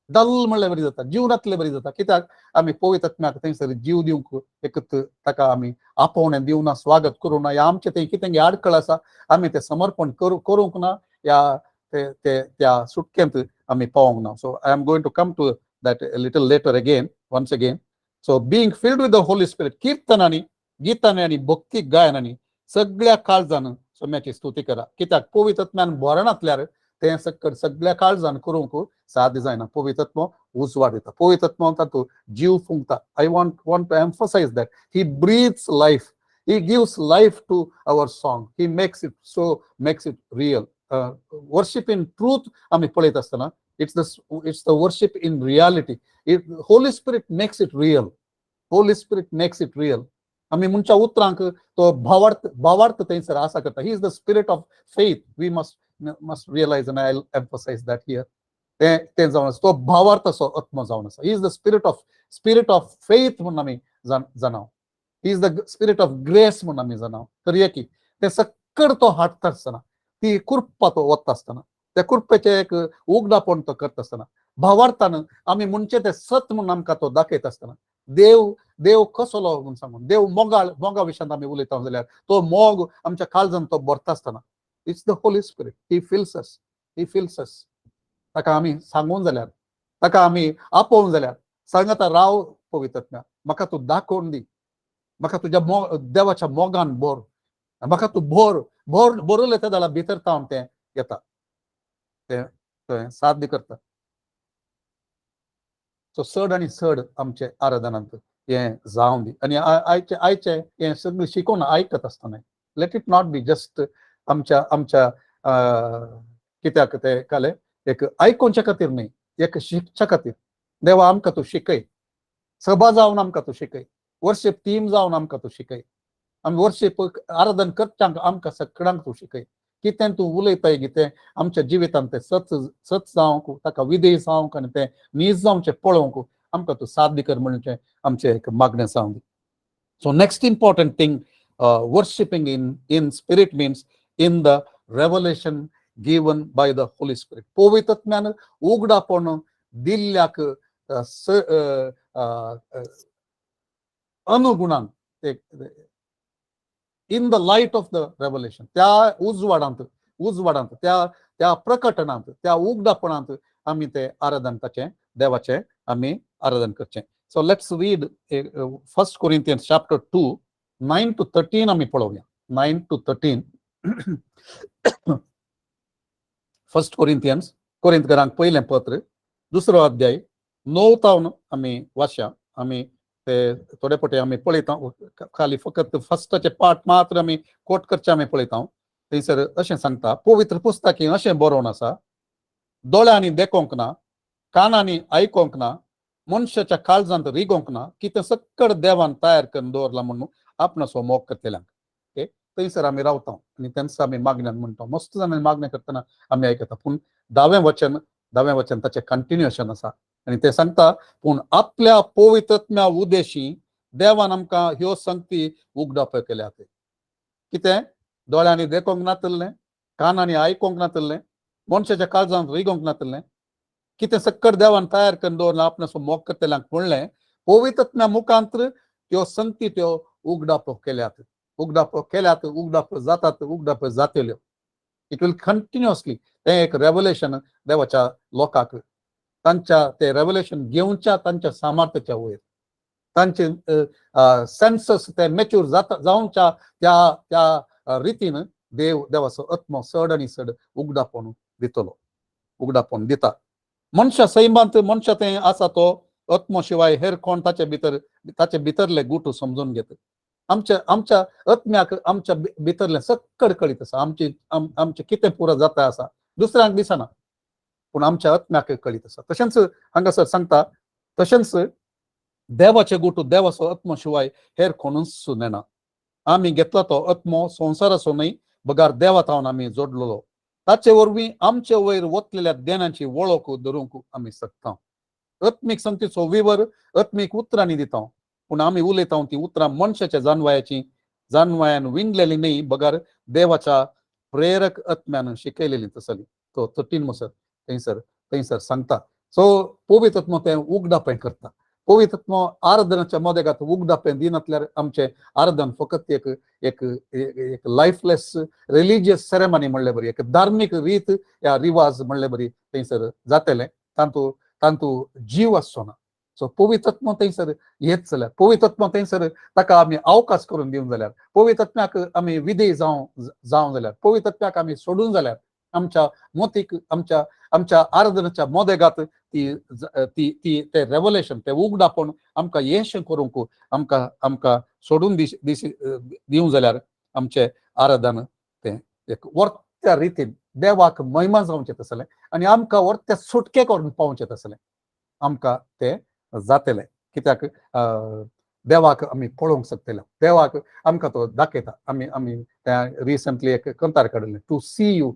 डल म्हणल्यार बरी जाता, जीवनातले बरी जाता. कित्याक आमी पवित्रत्म्याक थंयसर जीव दिवंक एकत ताका आमी आपोवणें दिवना, स्वागत करूं ना. या आमचे थंय कितें आडखळ आसा आमी तें समर्पण करूंक ना, या त्या सुटकेंत आमी पावोंक ना. So I am going to come to that little letter again, once again. So being filled with the Holy Spirit, कीर्तनांनी, गीतांनी आनी भक्ती गायनांनी सगळ्या काळजान स्वाम्याची स्तुती करा. कित्याक पवित्रत्म्यान भरण घातल्यार तें सक्कड सगळ्या काळजान करूंक साध्य जायना. पवित्रत्व उजवाड येता, पवित्रत्व तातूंत जीव फुंकता. I want to emphasize that he breathes life, he gives life to our song, he makes it real. Worship in truth आमी पळयत आसतना it's the worship in reality. Holy Spirit makes it real. Holy Spirit makes it real. आमी मनच्या उतरांक तो भावार्थ थंयसर आसा करता. He is the spirit of faith. We must realize, and I'll emphasize that here. ते जावन आसा तो भावार्थ असो आत्मा जावन आसा. He is the spirit of faith म्हणून आमी जाणाव. He is the spirit of grace म्हणून आमी जाणाव. तर की ते सक्कड तो हाडटा आसतना, ती कुरपा तो वता आसतना, त्या कुरपेचे एक उगडापण तो करता आसतना भावार्थान आमी म्हणचे ते सत म्हणून आमकां तो दाखयता आसतना देव कसलो म्हणून सांगून देव मोगा विशयांत आमी उलयता जाल्यार तो मोग आमच्या काळजान तो भरता आसतना it's the Holy Spirit. He fills us. ताका आमी सांगून जाल्यार, ताका आमी आपोवंक जाल्यार सांगता, राव पवित्रत्म्या, म्हाका तूं दाखोवन दी, म्हाका तुज्या देवाच्या मोगान भर, म्हाका तूं भरले ते जाल्यार भितर तावन तें येता, तें साध्य करता. सो चड आनी चड आमचे आराधनांत हें जावं दी. आनी आयचे हें सगळें शिकोवन आयकत आसतना late it not be just आमच्या कित्याक तें काले एक आयकोवचे खातीर न्ही, एक शिकच्या खातीर. देवा आमकां तूं शिकय, सभा जावन आमकां तूं शिकय, वर्शीप टीम जावन आमकां तूं शिकय, आमी वर्शीप आराधन करच्यांक आमकां सगळ्यांक तूं शिकय. कितें तूं उलयताय कितें आमच्या जिवितांत तें सच जावंक, ताका विधेय जावंक आनी तें नीज जावचें पळोवंक आमकां तूं साध्य कर म्हणचें आमचें एक मागणें जावं दी. So next important thing, worshiping in spirit means in the revelation given by the Holy Spirit. पवित्रत्म्यान उगडापण दिल्ल्याक अनुगुणान in the light of the revelation, त्या उजवाडांत त्या प्रकटनांत, त्या उगडापणांत आमी ते आराधन देवाचे आमी आराधन करचें. So let's read 1 Corinthians chapter 2 9 to 13 आमी पळोवया. 9 to 13 1 Corinthians, कोरिंथकारांक पयलें पत्र, दुसरो अध्याय 9 तावन आमी वाचया. आमी ते थोडे पटे आमी पळयता, खाली फकत फस्टाचे पार्ट मात्र आमी कोट करचे आमी पळयता. थंयसर अशें सांगता, पवित्र पुस्तकांत अशें बरोवन आसा, दोळ्यांनी देखोंक ना, कानांनी आयकोंक ना, मनशाच्या काळजांत रिगोंक ना, की तें सक्कड देवान तयार करून दवरला म्हणून आपणाचो मोग करतल्यांक. ओके, थंयसर आमी रावता आनी तेंच आमी मागण्यान म्हणटा. मस्त जाणांनी मागणें करतना आमी आयकता, पूण 10वें वचन ताचें कंटिन्युएशन आसा आनी ते सांगता, पूण आपल्या पवित्रत्म्या उद्देशी देवान आमकां ह्यो संगती उगडाप केल्यात. कितें? दोळ्यांनी देखोंक नातल्लें, कानांनी आयकोंक नातल्लें, मनशाच्या काळजांत रिगोंक नातल्लें, कितें सक्कड देवान तयार करून दवरला आपणाचो मोग करतल्यांक म्हणलें, पवित्रत्म्या मुखांतर त्यो संगती त्यो उगडाप केल्यात, उगडाप जातल्यो. It will continuously. तें एक रेवलेशन देवाच्या लोकांक, तांच्या ते रेवलेशन घेवच्या तांच्या सामर्थ्याच्या वयर, तांचे सेन्सस ते मॅच्युअर जावच्या त्या रितीन देवाचो आत्मो चड आनी चड उगडापण दिता. मनशा सैमांत मनशा तें आसा तो आत्मो शिवाय हेर कोण ताचे भितरले गुट समजून घेता. आमच्या आत्म्याक आमच्या भितरलें सक्कड कळीत आसा. आमचें कितें पुरो जाता आसा दुसऱ्यांक दिसना, पूण आमच्या आत्म्याक कळीत आसा. तशेंच हांगासर सांगता, तशेंच देवाचे गुट देवाचो आत्मो शिवाय हेर कोणूच नेना. आमी घेतला तो आत्मो संवसाराचो न्हय, बगार देवा तावन आमी जोडलेलो. ताचे वरवीं आमचे वयर वतलेल्या देण्याची वळख धरूंक आमी शकता. आत्मीक संगतीचो विवर आत्मीक उतरांनी दिता, पूण आमी उलयता ती उतरां मनशाच्या जानवायान विणलेली न्हय, बगार देवाच्या प्रेरक आत्म्यान शिकयलेली आसली. तो 13 मसर थंयसर सांगता. सो पवित्र आत्मो तें उगडापें करता. पवित्र आत्मो आराधनाच्या मोदेगात उगडापें दिनातल्यार आमचें आराधन फकत एक लायफलेस रिलिजियस सेरेमनी म्हणले बरी, एक धार्मीक रीत या रिवाज म्हणले बरी थंयसर जातलें. तांतू जीव आसचो ना. सो पवित्र आत्मो थंयसर येत जाल्यार, पवित्र आत्मो थंयसर ताका आमी अवकाश करून दिवंक जाल्यार, पवित्र आत्म्याक आमी विधेय जावं जाल्यार, पवित्र आत्म्याक आमी सोडून जाल्यार, आमच्या मोतीक आमच्या आराधनाच्या मोदेगात ते रेवलेशन, ते उगडापण आमकां येशें करूंक आमकां सोडून दिवंक जाल्यार आमचें आराधन तें एक वर्त्या रितीन देवाक महिमा जावचें आसलें आनी आमकां वर्त्या सुटके करून पावचें आसलें. आमकां तें जातलें, कित्याक देवाक आमी पळोवंक शकतले. देवाक आमकां तो दाखयता. आमी रिसंटली एक कंतार काडलें, to see you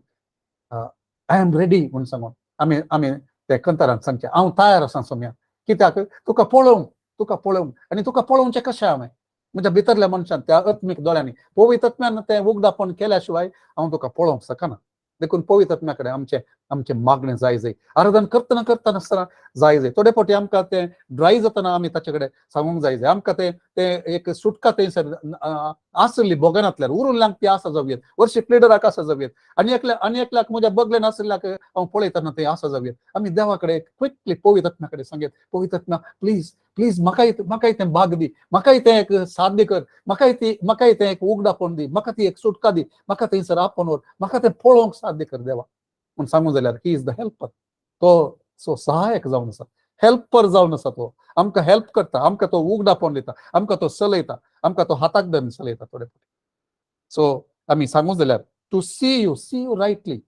I am ready म्हणून सांगून आमी ते कंतारान सांगचें, हांव तयार आसा सोम्या. कित्याक? तुका पळोवंक आनी तुका पळोवचें कशें हांवें म्हज्या भितरल्या मनशान त्या आत्मीक दोळ्यांनी. पवित्र आत्म्यान तें उगडापण केल्या शिवाय हांव तुका पळोवंक शकना. देखून पवित्र आत्म्या कडेन आमचें आमचे मागणे जायचे आराधन करतना करतना आसतना जायचे थोडे फावटी आमकां ते ड्राय जातना आमी ताचे कडेन सांगूंक जायचे आमकां ते एक सुटका थंयसर आसली बोगनांतल्यान उरिल्ल्यांक ती आसा जावयेत वर्शीप लिडराक आसा जावयेत आनी एकल्याक म्हज्या बगलेन आसल्याक हांव पळयतना ते आसा जावयेत आमी देवा कडेन क्विकली पवित्र आत्म्या कडेन सांगेत पवित्र आत्मा प्लीज प्लीज म्हाकाय तें भाग दी म्हाकाय तें एक साध्य कर म्हाकाय तें एक उगडापण दी म्हाका ती एक सुटका दी म्हाका थंयसर आपण व्हर म्हाका तें पळोवंक साध्य कर देवा म्हूण सांगूं जाल्यार ही इज द हेल्पर तो सहायक जावन आसा हेल्पर जावन आसा तो आमकां हेल्प करता आमकां तो उगडापण दिता आमकां तो चलयता आमकां तो हाताक धरून चलयता थोडे फावटी सो आमी सांगूं जाल्यार to see you rightly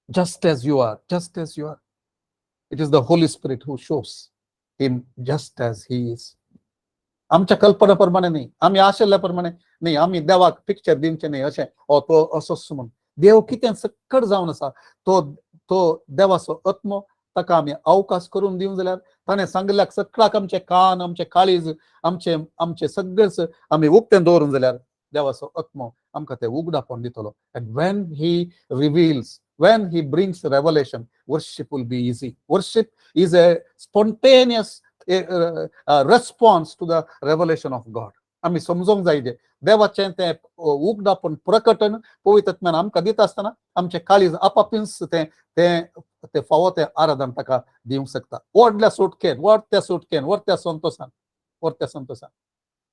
just as you are it is the Holy Spirit who shows him just as he is आमच्या कल्पनेप्रमाणे नाही आमी आशिल्ल्या प्रमाणे नाही आमी देवाक पिक्चर दिवचे नाही अशें तो असोच म्हणून देव कितें सक्कड जावन आसा तो देवाचो आत्मो ताका आमी अवकाश करून दिवं जाल्यार ताणें सांगल्याक सगळ्याक आमचे कान आमचे काळीज आमचे सगळेच आमी उक्तें दवरून जाल्यार देवाचो आत्मो आमकां तें उगडापण दितलो and when he brings revelation worship will be easy worship is a spontaneous response to the revelation of God आमी समजूंक जाय जे देवाचें तें उगडापण प्रकटन पवित्र आत्म्यान आमकां दिता आसतना आमचे काळीज आपापींच ते फावो तें आराधन ताका दिवंक शकता व्हडल्या सुटकेन व्हडत्या संतोषान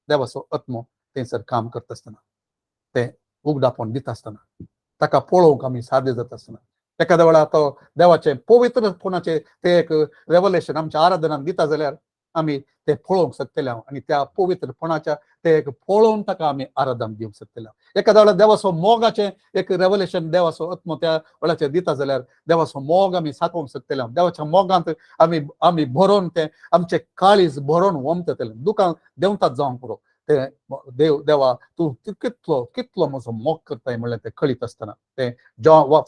देवाचो आत्मो थंयसर काम करता आसतना तें उगडापण दिता आसतना ताका पळोवंक आमी साध्य जाता आसतना एखाद्या वेळार तो देवाचे पवित्रपणाचे ते एक रेवलेशन आमच्या आराधनाक दिता जाल्यार आमी ते पळोवंक शकतले आनी त्या पवित्रपणाच्या ते एक पळोवन ताका आमी आराधन दिवंक शकतले एखाद्या वेळार देवाचो मोगाचे एक रेवलेशन देवाचो आत्मो त्या वेळाचेर दिता जाल्यार देवाचो मोग आमी साकोवंक शकतले देवाच्या मोगांत आमी भरोवन ते आमचे काळीज भरोवन वमतले दुकान देंवतात जावंक पुरो ते देवा तूं कितलो म्हजो मोग करताय म्हणल्यार ते कळीत आसतना ते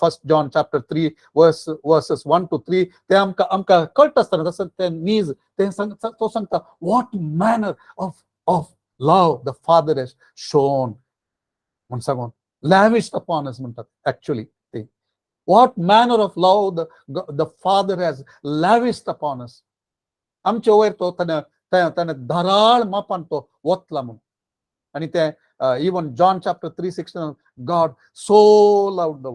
first John chapter 3 versus 1 to 3 ते आमकां कळटा आसतना तसो ते नीज ते तो सांगता what manner of love the Father has shown म्हूण सांगून लॅविश्ड अपॉन अस म्हणटात एक्चुअली ते what manner of love the Father has lavished upon us आमचे वयर तो ताणें धाराळ मापान तो वतला म्हणून आणि ते even John chapter 3:16 God so loud the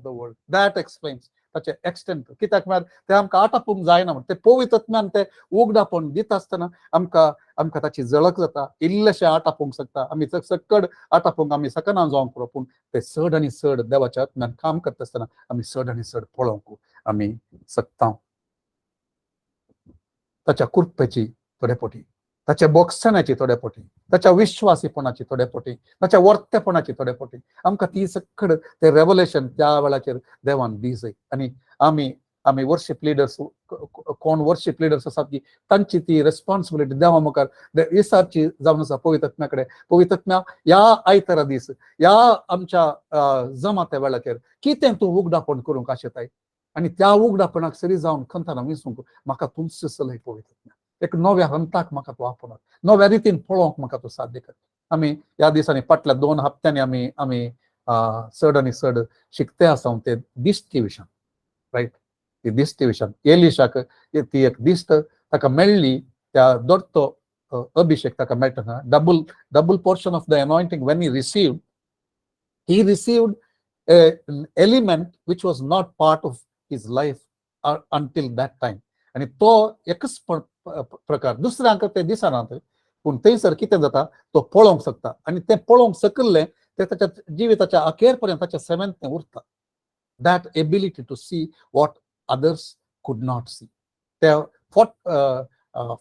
world that explains ताचे एक्सटेंट कित्याक म्हळ्यार ते आमकां आटापूंक जायना म्हणून ते पवित्र आत्म्यान ते उगडापण दिता आसतना आमकां ताची झळक जाता इल्लेशें आटापूंक शकता आमी सक्कड आटापूंक आमी सकना जावंक पुरो पूण ते चड आनी चड देवाच्या आत्म्यान काम करता आसतना आमी चड आनी चड पळोवंक आमी शकता ताच्या कृपेची थोडे फावटी ताच्या बोगसणाची थोडे फावटी ताच्या विश्वासीपणाची थोडे फावटी ताच्या वर्तेपणाची थोडे फावटी आमकां ती सकड ते रेवलेशन त्या वेळाचेर देवान दी जाय आनी आमी वर्शीप लिडर्स कोण वर्शीप लिडर्स आसात की तांची ती रेस्पॉन्सिबिलिटी देवा मुखार विसारची जावन आसा पवित्र आत्म्या कडेन पवित्र आत्म्या ह्या आयतारा दीस ह्या आमच्या जमात्या वेळाचेर कितें तूं उगडापण करूंक आशेताय आनी त्या उगडापणाक सरी जावन खंताना विसरूंक म्हाका तूंच चलय पवित्र आत्म्या एक नव्या हंताक म्हाका तूं आपणात नव्या रितीन पळोवंक म्हाका तूं साध्य कर आमी ह्या दिसांनी फाटल्या 2 हप्त्यांनी आमी चड आनी चड शिकते आसा ते दिश्टी विशयान रायट ती दिश्टी विशयान एलिशाक ती एक दिश्ट ताका मेळ्ळी त्या दोरतो अभिषेक ताका मेळटना double portion of the anointing when he received an element which was not part of his life until that time आणि तो एकच प्रकार दुसऱ्यांक ते दिसना पूण थंयसर कितें जाता तो पळोवंक शकता आनी ते पळोवंक सकयल्ले ते ताच्या जिविताच्या अखेर पर्यंत ताच्या सेवेंत तें उरता that ability to see what others could not see ते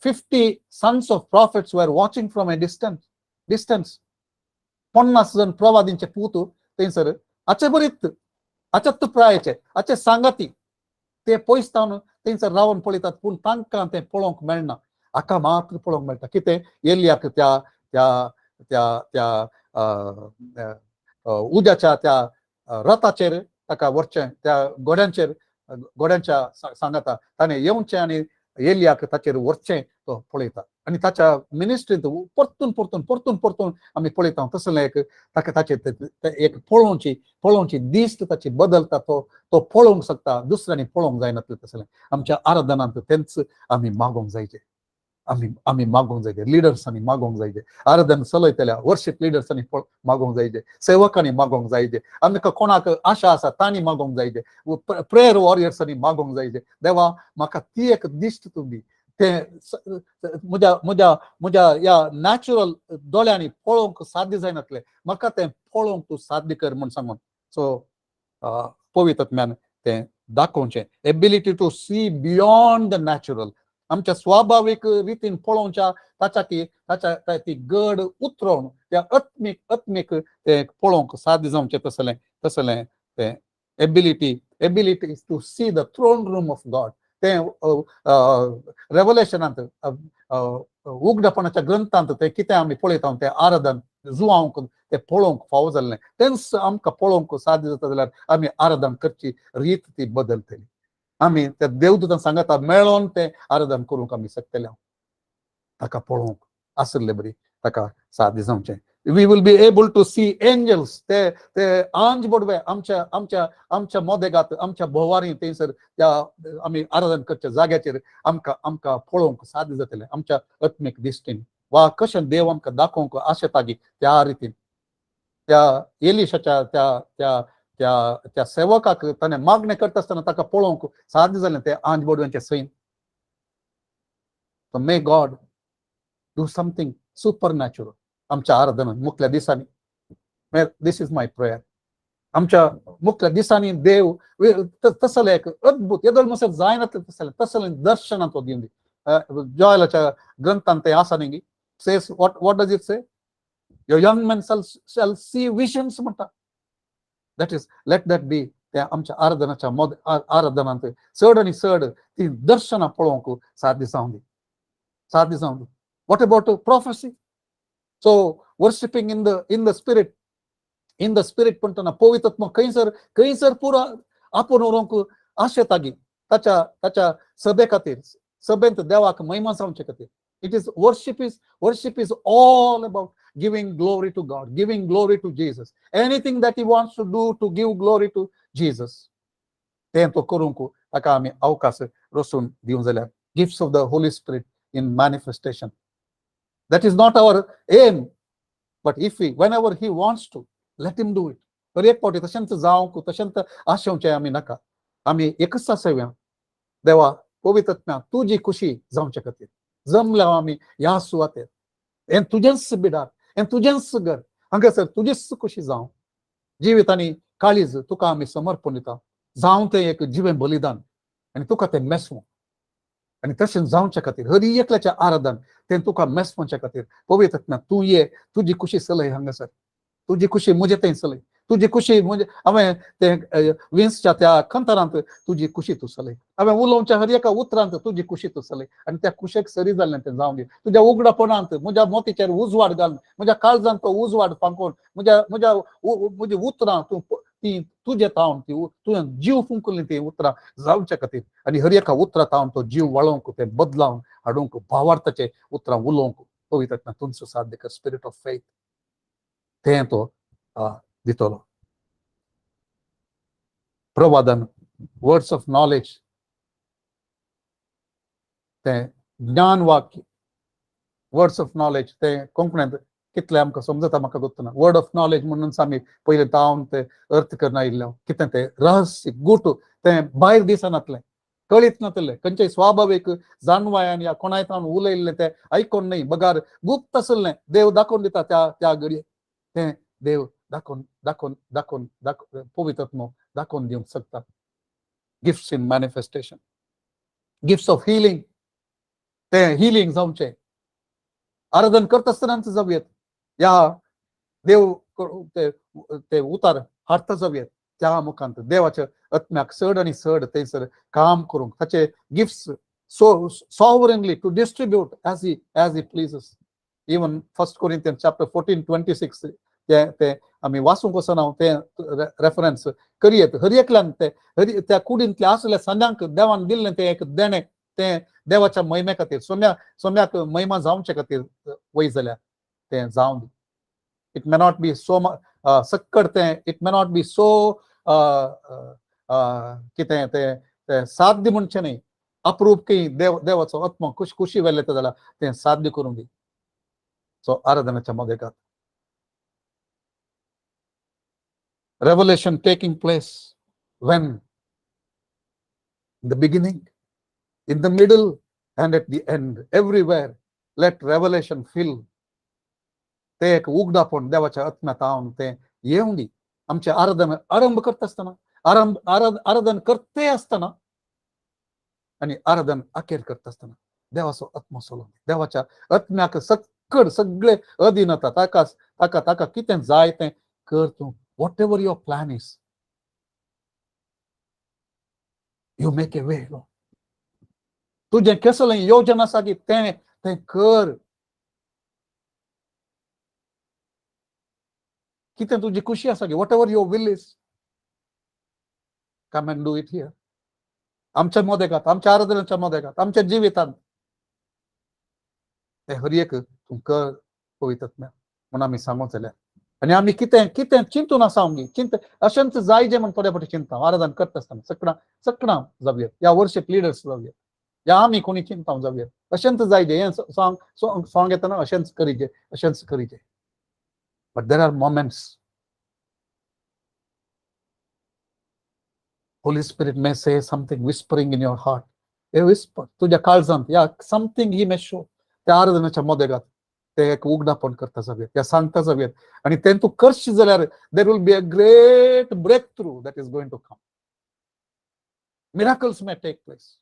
50 sons of prophets were watching from a distance 50 जण प्रवादींचे पूत थंयसर आचे बरीत आचेत प्रायाचे आचे सांगाती ते पयस तावन थंयसर रावन पळयतात पूण तांकां तें पळोवंक मेळना हाका मात्र पळोवंक मेळटा कितें एलियाक त्या त्या त्या त्या उद्याच्या त्या रथाचेर ताका व्हरचें त्या घोड्यांच्या सांगाता ताणें येवचें आनी एलियाक ताचेर व्हरचें तो पळयता आणि ताच्या मिनिस्ट्रींत परतून परतून परतून परतून आमी पळयता तसलें एक ताका ताचे एक पळोवची दिश्ट ताची बदलता तो पळोवंक शकता, दुसऱ्यांनी पळोवंक जायना तसलें आमच्या आराधनांत तेंच आमी मागोवंक जायचे. आमी मागोवंक जायचे, लिडर्सांनी मागोवंक जायचे, आराधन चलयतल्या वर्शीप लिडर्सांनी मागोवंक जायचे, सेवकांनी मागोवंक जायचे, आमकां कोणाक आशा आसा तांणी मागोवंक जायचे, प्रेयर वॉरियर्सांनी मागोवंक जायचे. देवा म्हाका ती एक दिश्ट तूं दी, ते म्हज्या ह्या नॅचरल दोळ्यांनी पळोवंक साध्य जायनातलें, म्हाका तें पळोवंक तूं साध्य कर म्हूण सांगून सो पवित्र आत्म्यान तें दाखोवचें, ability to see beyond the natural, आमच्या स्वाभाविक रितीन पळोवच्या ताच्या ती गड उतरोवन त्या आत्मीक ते पळोवंक साध्य जावचें तसलें तें ability to see the throne room of God. ते रेवलेशनांत उगडपणाच्या ग्रंथांत ते कितें आमी पळयता तें आराधन जुवांक ते पळोवंक फावो जाल्लें, तेंच आमकां पळोवंक साध्य जाता जाल्यार आमी आराधन करची रीत ती बदलतली. आमी त्या देवदूतान सांगता मेळोन ते आराधन करूंक आमी शकतले, ताका पळोवंक आसले बरी ताका साध्य जावचें. We will be able to see angels, ते आंज बोडवे आमच्या मोदेगात आमच्या भोवारी थंयसर त्या आमी आराधन करच्या जाग्याचेर आमकां पळोवंक साध्य जातलें आमच्या आत्मीक दिश्टीन. वा कशें देव आमकां दाखोवंक आशेतागी त्या रितीन त्या एलिशाच्या त्या सेवकाक ताणें मागणें करता आसतना ताका पळोवंक साध्य जालें ते आंज बोडव्यांचे सैन. So may God do something supernatural आमच्या आराधनांत मुखल्या दिसांनी. दिस इज माय प्रेयर. आमच्या मुखल्या दिसांनी देव तसलें एक अद्भुत येदोळ मसर जायना तसलें दर्शनां तो दिवन दी. जोएलाच्या ग्रंथांत तें आसा न्ही, says what does it say? Your young men shall see visions म्हणटा. That is, let that be त्या आमच्या आराधनांत चड आनी चड ती दर्शनां पळोवंक साध्य जावं दी. What about prophecy? So worshiping in the spirit म्हणटना पवित्र आत्मा खंयसर पुरो आपूण उरोवंक आशेतागी ताच्या सभे खातीर, सभेंत देवाक महिमा जावचे खातीर. It is worship is all about giving glory to God, giving glory to Jesus. Anything that he wants to do to give glory to Jesus, तें तो करूंक ताका आमी अवकाश रचून दिवं जाल्यार gifts of the Holy Spirit in manifestation. That is not our aim, but whenever he wants to, let him do it. तर एक फावटी तशेंच जावंक तशेंच आशेवचें आमी नाका. आमी एकच आसुया, देवा पवित्र आत्म्या तुजी खुशी जावचे खातीर जमल्या आमी ह्या सुवातेर हें तुजेंच बिडार, हें तुजेंच घर, हांगासर तुजीच खुशी जावं. जिवितांनी काळीज तुका आमी समर्पण दिता, जावं तें एक जिवें बलिदान आनी तुका तें मेसवूं. आनी तशें जावचे खातीर हर एकल्याचें आराधन तें तुका मेसवचे खातीर पवित्र आत्म्या तूं ये, तुजी खुशी चलय हांगासर, तुजी खुशी म्हजे थंय चलय, तुजी खुशी म्हणजे हांवें तें विन्सच्या त्या खंतरांत तुजी खुशी तूं चलय, हांवें उलोवच्या हर एका उतरांत तुजी खुशी तूं चलय आनी त्या खुशेक सरी जाल्लें तें जावं दी. तुज्या उगडपणांत म्हज्या मोतीचेर उजवाड घालून, म्हज्या काळजांत तो उजवाड पांकोवन, म्हजी उतरां तूं ती तुजे तावन तुवें जीव फुंकली ती उतरां जावच्या खातीर आनी हर एका उतरां तावन तो जीव वळोवंक तें बदलावन हाडूंक भावार्थाचे उतरां उलोवंक पवित्र आत्मा तुमचो साध्य कर. स्पिरीट ऑफ फेथ तें तो दितलो. प्रवादन, वर्ड्स ऑफ नॉलेज, तें ज्ञान वाक्य, वर्ड्स ऑफ नॉलेज तें कोंकणींत कितलें आमकां समजता म्हाका गोत्तना. वर्ड ऑफ नॉलेज म्हणून आमी पयलीं तावन तें अर्थ करना आयिल्लो कितें तें रहस्य गुट तें भायर दिसनातलें, कळीत नातलें, खंयचेय स्वाभावीक जाणवायान या कोणाय तावन उलयल्लें तें आयकोन न्हय, बगार गुप्त आसलें देव दाखोवन दिता त्या घडये तें देव दाखोवन पवित्र आत्मा दाखोवन दिवंक शकता. Gifts in manifestation, gifts of healing, तें हिलिंग जावचें आराधन करता आसतनाच जावयेत, या देव ते उतार हाडटा जावयेत त्या मुखांत देवाच्या आत्म्याक चड आनी चड थंयसर काम करूंक ताचे gifts sovereignly to distribute as he pleases. Even 1 Corinthians chapter 14:26 ते आमी वाचूंक वचना, तें रेफरन्स करियेत. हर एकल्यान त्या कुडींतल्या आसल्या सद्यांक देवान दिल्लें तें एक देणें ते देवाच्या महिमे खातीर सोम्याक महिमा जावचे खातीर वय जाल्यार ते जावं दी. It may not be so सक्कड ते it may not be so कितें ते साध्य म्हणचे न्ही, अप्रूप की देवाचो आत्मो खुशी वेले जाल्यार ते साध्य करूंक दी. सो आराधनाच्या मोदेकात revelation taking place when? In the beginning, in the middle, and at the end. Everywhere, let revelation fill. ते एक उगडापण देवाच्या आत्म्यात हांव ते येवंक दी. आमचे आराधन आरंभ करता आसतना, आराधन करते आसतना आणि आराधन अखेर करता आसतना देवाचो आत्मो चलोवन देवाच्या आत्म्याक सक्कड सगळे अधीन जाता. ताका कितें जाय तें कर तूं. Whatever your plan is, you make a way, Lord. तुझे कसलें योजना आसा की तें कर. कितें तुजी खुशी आसा की whatever your will is, come and do it here. आमच्या मोदेकात, आमच्या आराधनेच्या मोदेकात, आमच्या जिवितांत ते हर एक तूं कर पवित्र आत्म्या म्हणून आमी सांगूंक जाल्यार. आनी आमी कितें चिंतून आसा आमगे चिंत अशेंच जाय जे म्हण थोडे फावटी चिंता आराधन करता आसतना सगळां जावया या वर्शीप लिडर्स जावया या आमी कोणी चिंताव जावया अशेंच जाय जे हें सॉंग येतना अशेंच करीजे. But there are moments Holy Spirit may say something whispering in your heart. A whisper तुझ्या काळजांत या something he may show. त्या आराधनाच्या मोदेगात ते एक उगडापण करता जावया त्या सांगता जावयात आणि तें तूं करशी जाल्यार there will be a great breakthrough that is going to come. Miracles may take place.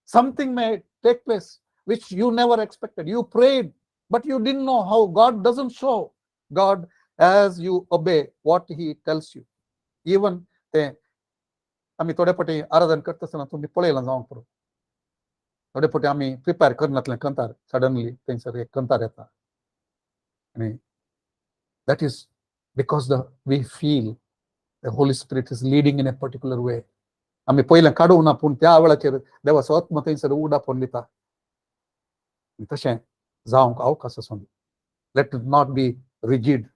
Something may take place which you never expected. You prayed, but you didn't know how. God doesn't show God as you obey what he tells you. Even ते आमी थोडे फावटी आराधन करता आसतना तुमी पळयलां जावंक पुरो थोडे फावटी आमी प्रिपेर करनातले कंतार सडनली थंयसर एक कंतार येता आनी that is because we feel the Holy Spirit is leading in a particular way. आमी पयलें काडूंक ना पूण त्या वेळाचेर देवाचो आत्मा थंयसर उगडापण दिता. तशें जावंक अवकाश आसूं दी. Let it not be rigid.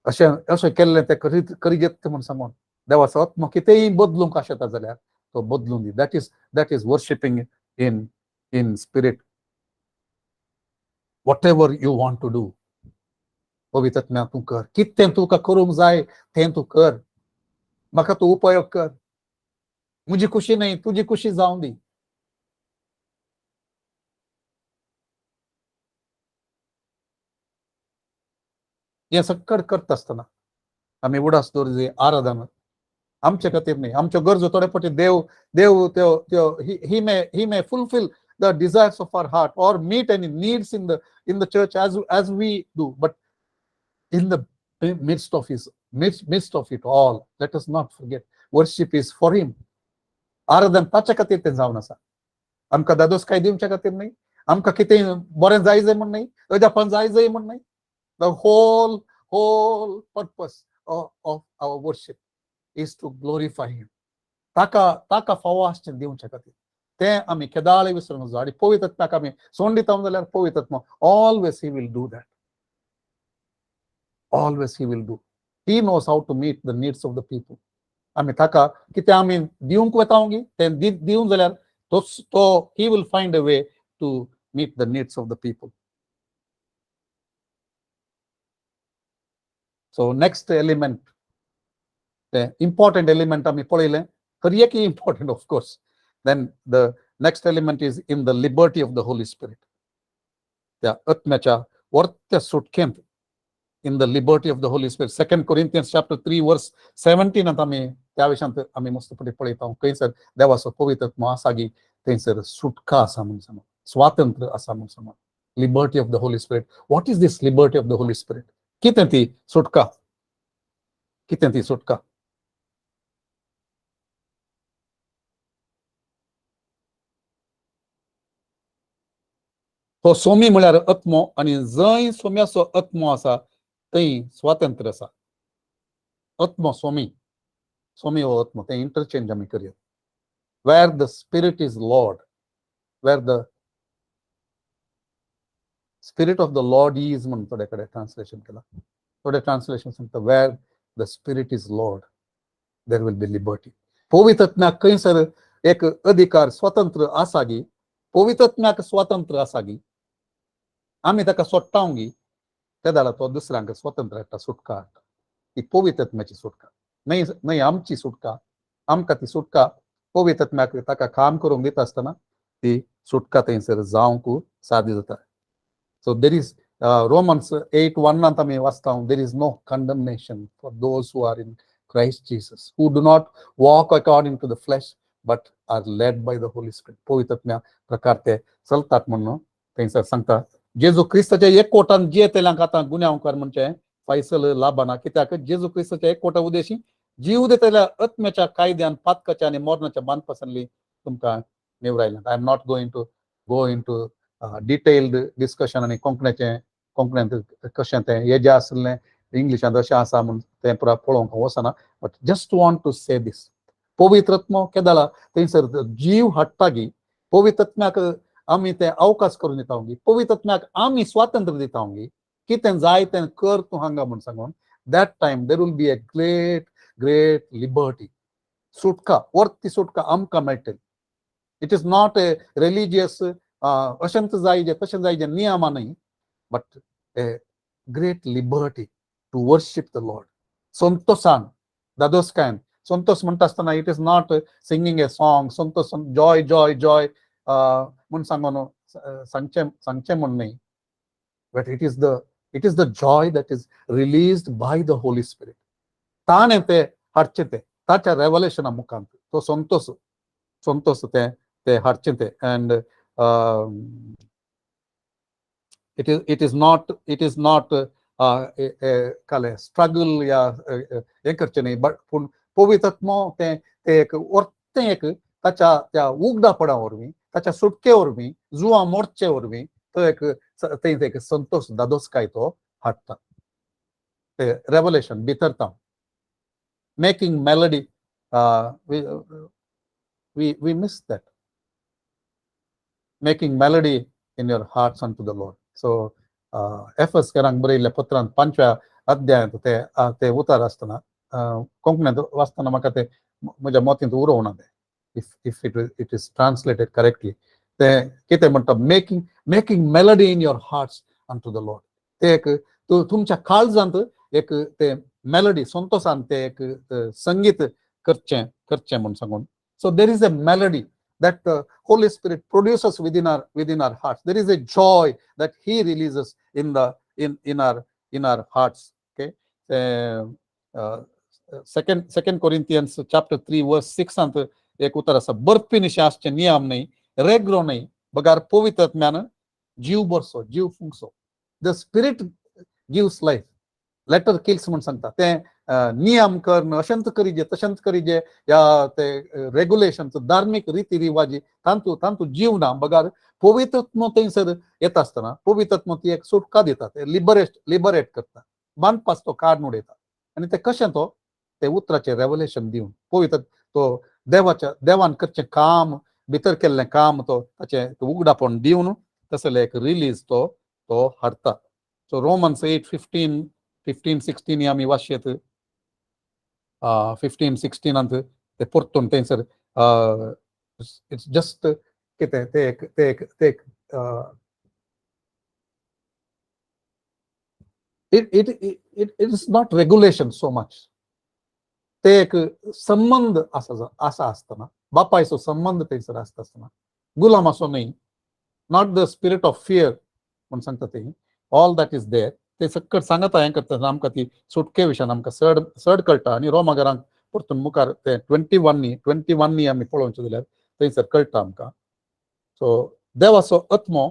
अशें केल्लें तें करीत म्हूण सांगून देवाचो आत्मा कितेंय बदलूंक आशेता जाल्यार तो बदलून दी. That is worshiping in spirit. Whatever you want to do पवित्र आत्म्या तूं कर. कितें तुका करूंक जाय तें तूं कर. म्हाका तूं उपयोग कर. म्हजी खुशी न्ही तुजी खुशी जावं दी. हें सगळं करता आसतना आमी उडास दवरची आराधना आमचे खातीर न्ही आमच्यो गरजो थोडे फावटी देव त्यो he may fulfill the desires of our heart or meet any needs in the church as we do, but in the midst of it all, let us not forget worship is for him. आराधन ताच्या खातीर तें जावन आसा. आमकां दादोसकाय दिवच्या खातीर न्ही आमकां कितें बरें जाय म्हण न्ही अजापान जाय म्हण न्ही. The whole purpose of our worship is to glorify him. ताका फावो आसचें दिवच्या खातीर तें आमी केदाळे विसरून वचो आनी पवित्र आत्म्याक आमी सोडून दिता जाल्यार पवित्र आत्मा always he will do that. Always he will do. He knows how to meet the needs of the people. आमी ताका कितें आमी दिवंक वतांगी तें दिवं जाल्यार तो he will find a way to meet the needs of the people. So next element, the important element आमी पळयलें हर एक important of course. Then the next element is in the liberty of the Holy Spirit. त्या आत्म्याच्या वर्त्या सुटकेंत in the liberty of the Holy Spirit. 2 Corinthians chapter 3 verse 17 आमी त्या विशयांत आमी मस्तपणी पळयता खंयसर देवाचो पवित्र आत्मा आसा की थंयसर सुटका आसा म्हूण सांगून स्वातंत्र्य आसा म्हूण सांगून. Liberty of the Holy Spirit. What is this liberty of the Holy Spirit? कितें ती सुटका? कितें ती सुटका? तो सोमी म्हळ्यार आत्मो आनी जंय सोम्याचो आत्मो आसा थंय स्वातंत्र्य आसा. आत्मो सोमी हो आत्मो तें इंटरचेंज आमी करया. where the Spirit is Lord, where the Spirit of the Lord is म्हणून थोड्याकडे ट्रान्सलेशन केला. थोडे ट्रान्सलेशन सांगतात where the Spirit is Lord, there will be liberty. पवित्रत्म्याक खंयसर एक अधिकार स्वतंत्र आसा गी, पवित्रत्म्याक स्वतंत्र आसा गी, आमी ताका सोडटांगी त्या जाल्यार तो दुसऱ्यांक स्वतंत्र हाडटा, सुटका हाडटा. ती पवित्रत्म्याची सुटका, न्हय आमची सुटका. आमकां ती सुटका पवित्रत्म्याक ताका काम करूंक दिता आसतना ती सुटका थंयसर जावंक सादी जाता. So there is Romans 8:1 आमी वाचता, there is no condemnation for those who are in Christ Jesus, who do not walk according to the flesh but are led by the Holy Spirit. पवित्रत्म्या प्रकार ते चलतात म्हणून थंयसर सांगता. जेजू क्रिस्ताच्या एकवटान जियेतल्यांक आतां गुन्यांवकार म्हणचे फैसल लाभना, कित्याक जेजू क्रिस्ताच्या एकवटा उद्देशी जीव दितल्या आत्म्याच्या कायद्यान पातकाच्या आणि मरणाच्या बांदपासून तुमकां निवरायल्यात. I am not going to go into detailed discussion आनी कोंकण्यात कशें तें हें जें आसलें इंग्लिशांत अशें आसा म्हूण तें पुरा पळोवंक वचना, बट जस्ट वॉन्ट टू से दीस. पवित्रत्म केदाला थंयसर जीव हाडटा गी, पवित्रत्म्याक आमी तें अवकाश करून दिता गी, पवित्रत्म्याक आमी स्वातंत्र्य दिता गी, कितें जाय तें कर तूं हांगा म्हूण सांगून. That time there will be a great liberty. सुटका, वर्ती सुटका आमकां मेळटली. It is not a religious अशेंच जाय तशें जाय नियमा न्हय, but a great liberty to worship the Lord. संतोषान, दादोसकायन. संतोष म्हणटा आसतना it is not singing a song, संतोष जॉय जॉय जॉय म्हूण सांगून सांगचें म्हूण न्हय, but it is the joy that is released by the Holy Spirit. ताणें तें हाडचें तें ताच्या रेवलेशना मुखांत तो संतोष तें हाडचें तें. एंड it is not काले स्ट्रगल या हें करचें न्हय, बट पूण पवित्रत्म तें एक वर्तें एक ताच्या त्या उगडापणा वरवीं, ताच्या सुटके वरवीं, जुवां मोडचे वरवीं तो एक संतोष दादोसकाय तो हाडटा. ते रेवलेशन भितरता. Making melody, we miss that. Making melody in your hearts unto the Lord. So एफेसकारांक बरयल्ल्या पत्रांत 5व्या अध्यायांत ते उतार आसतना कोंकणींत वाचतना म्हाका ते म्हज्या मोतींत उरोवना ते, if it is translated correctly. ते कितें म्हणटा, making melody in your hearts unto the Lord. ते एक तुमच्या काळजांत एक ते मेलडी संतोषान ते एक संगीत करचें म्हूण सांगून. So there is a melody that the Holy Spirit produces within our hearts. There is a joy that He releases in our hearts. Okay. Second Corinthians chapter 3 verse 6 अंत एक उतर आसा, बर्फिनिशे आसचे नियम न्हय, रेग्रो न्हय, बगार पवित्रत्म्यान जीव बरसो, जीव फुंकसो. The Spirit gives life, letter kills म्हूण सांगता. तें नियम करन, अशेंच करीजे तशेंच करीजे या ते रेग्युलेशन्स, धार्मीक रिती रिवाजी तांतू जीव ना. बगार पवित्रत्म थंयसर येता आसतना पवित्रत्म ती एक सुटका दिता, ते लिबरेट करता, बांदपास तो काडून उडयता. आनी ते कशें तो ते उतराचें रेवलेशन दिवन पवित्र तो देवान करचें काम, भितर केल्लें काम तो ताचें उगडापण दिवन तसलें एक रिलीज तो हाडता. सो रोमन्स 8:15-16 आमी वाचयत. 15-16 अंत ते परतून थंयसर इट्स जस्ट कितें ते it is not regulation so much. ते एक संबंध आसा आसतना, बापायचो संबंध थंयसर आसता आसतना, गुलामाचो न्हय, not the spirit of fear म्हूण सांगता ते. ऑल दॅट इज देर ते सकट सांगता. हें करता आमकां ती सुटके विशयान आमकां चड कळटा. आनी रोमाकारांक परतून मुखार ते 21 आमी पळोवचें जाल्यार थंयसर कळटा आमकां. सो देवाचो आत्मो,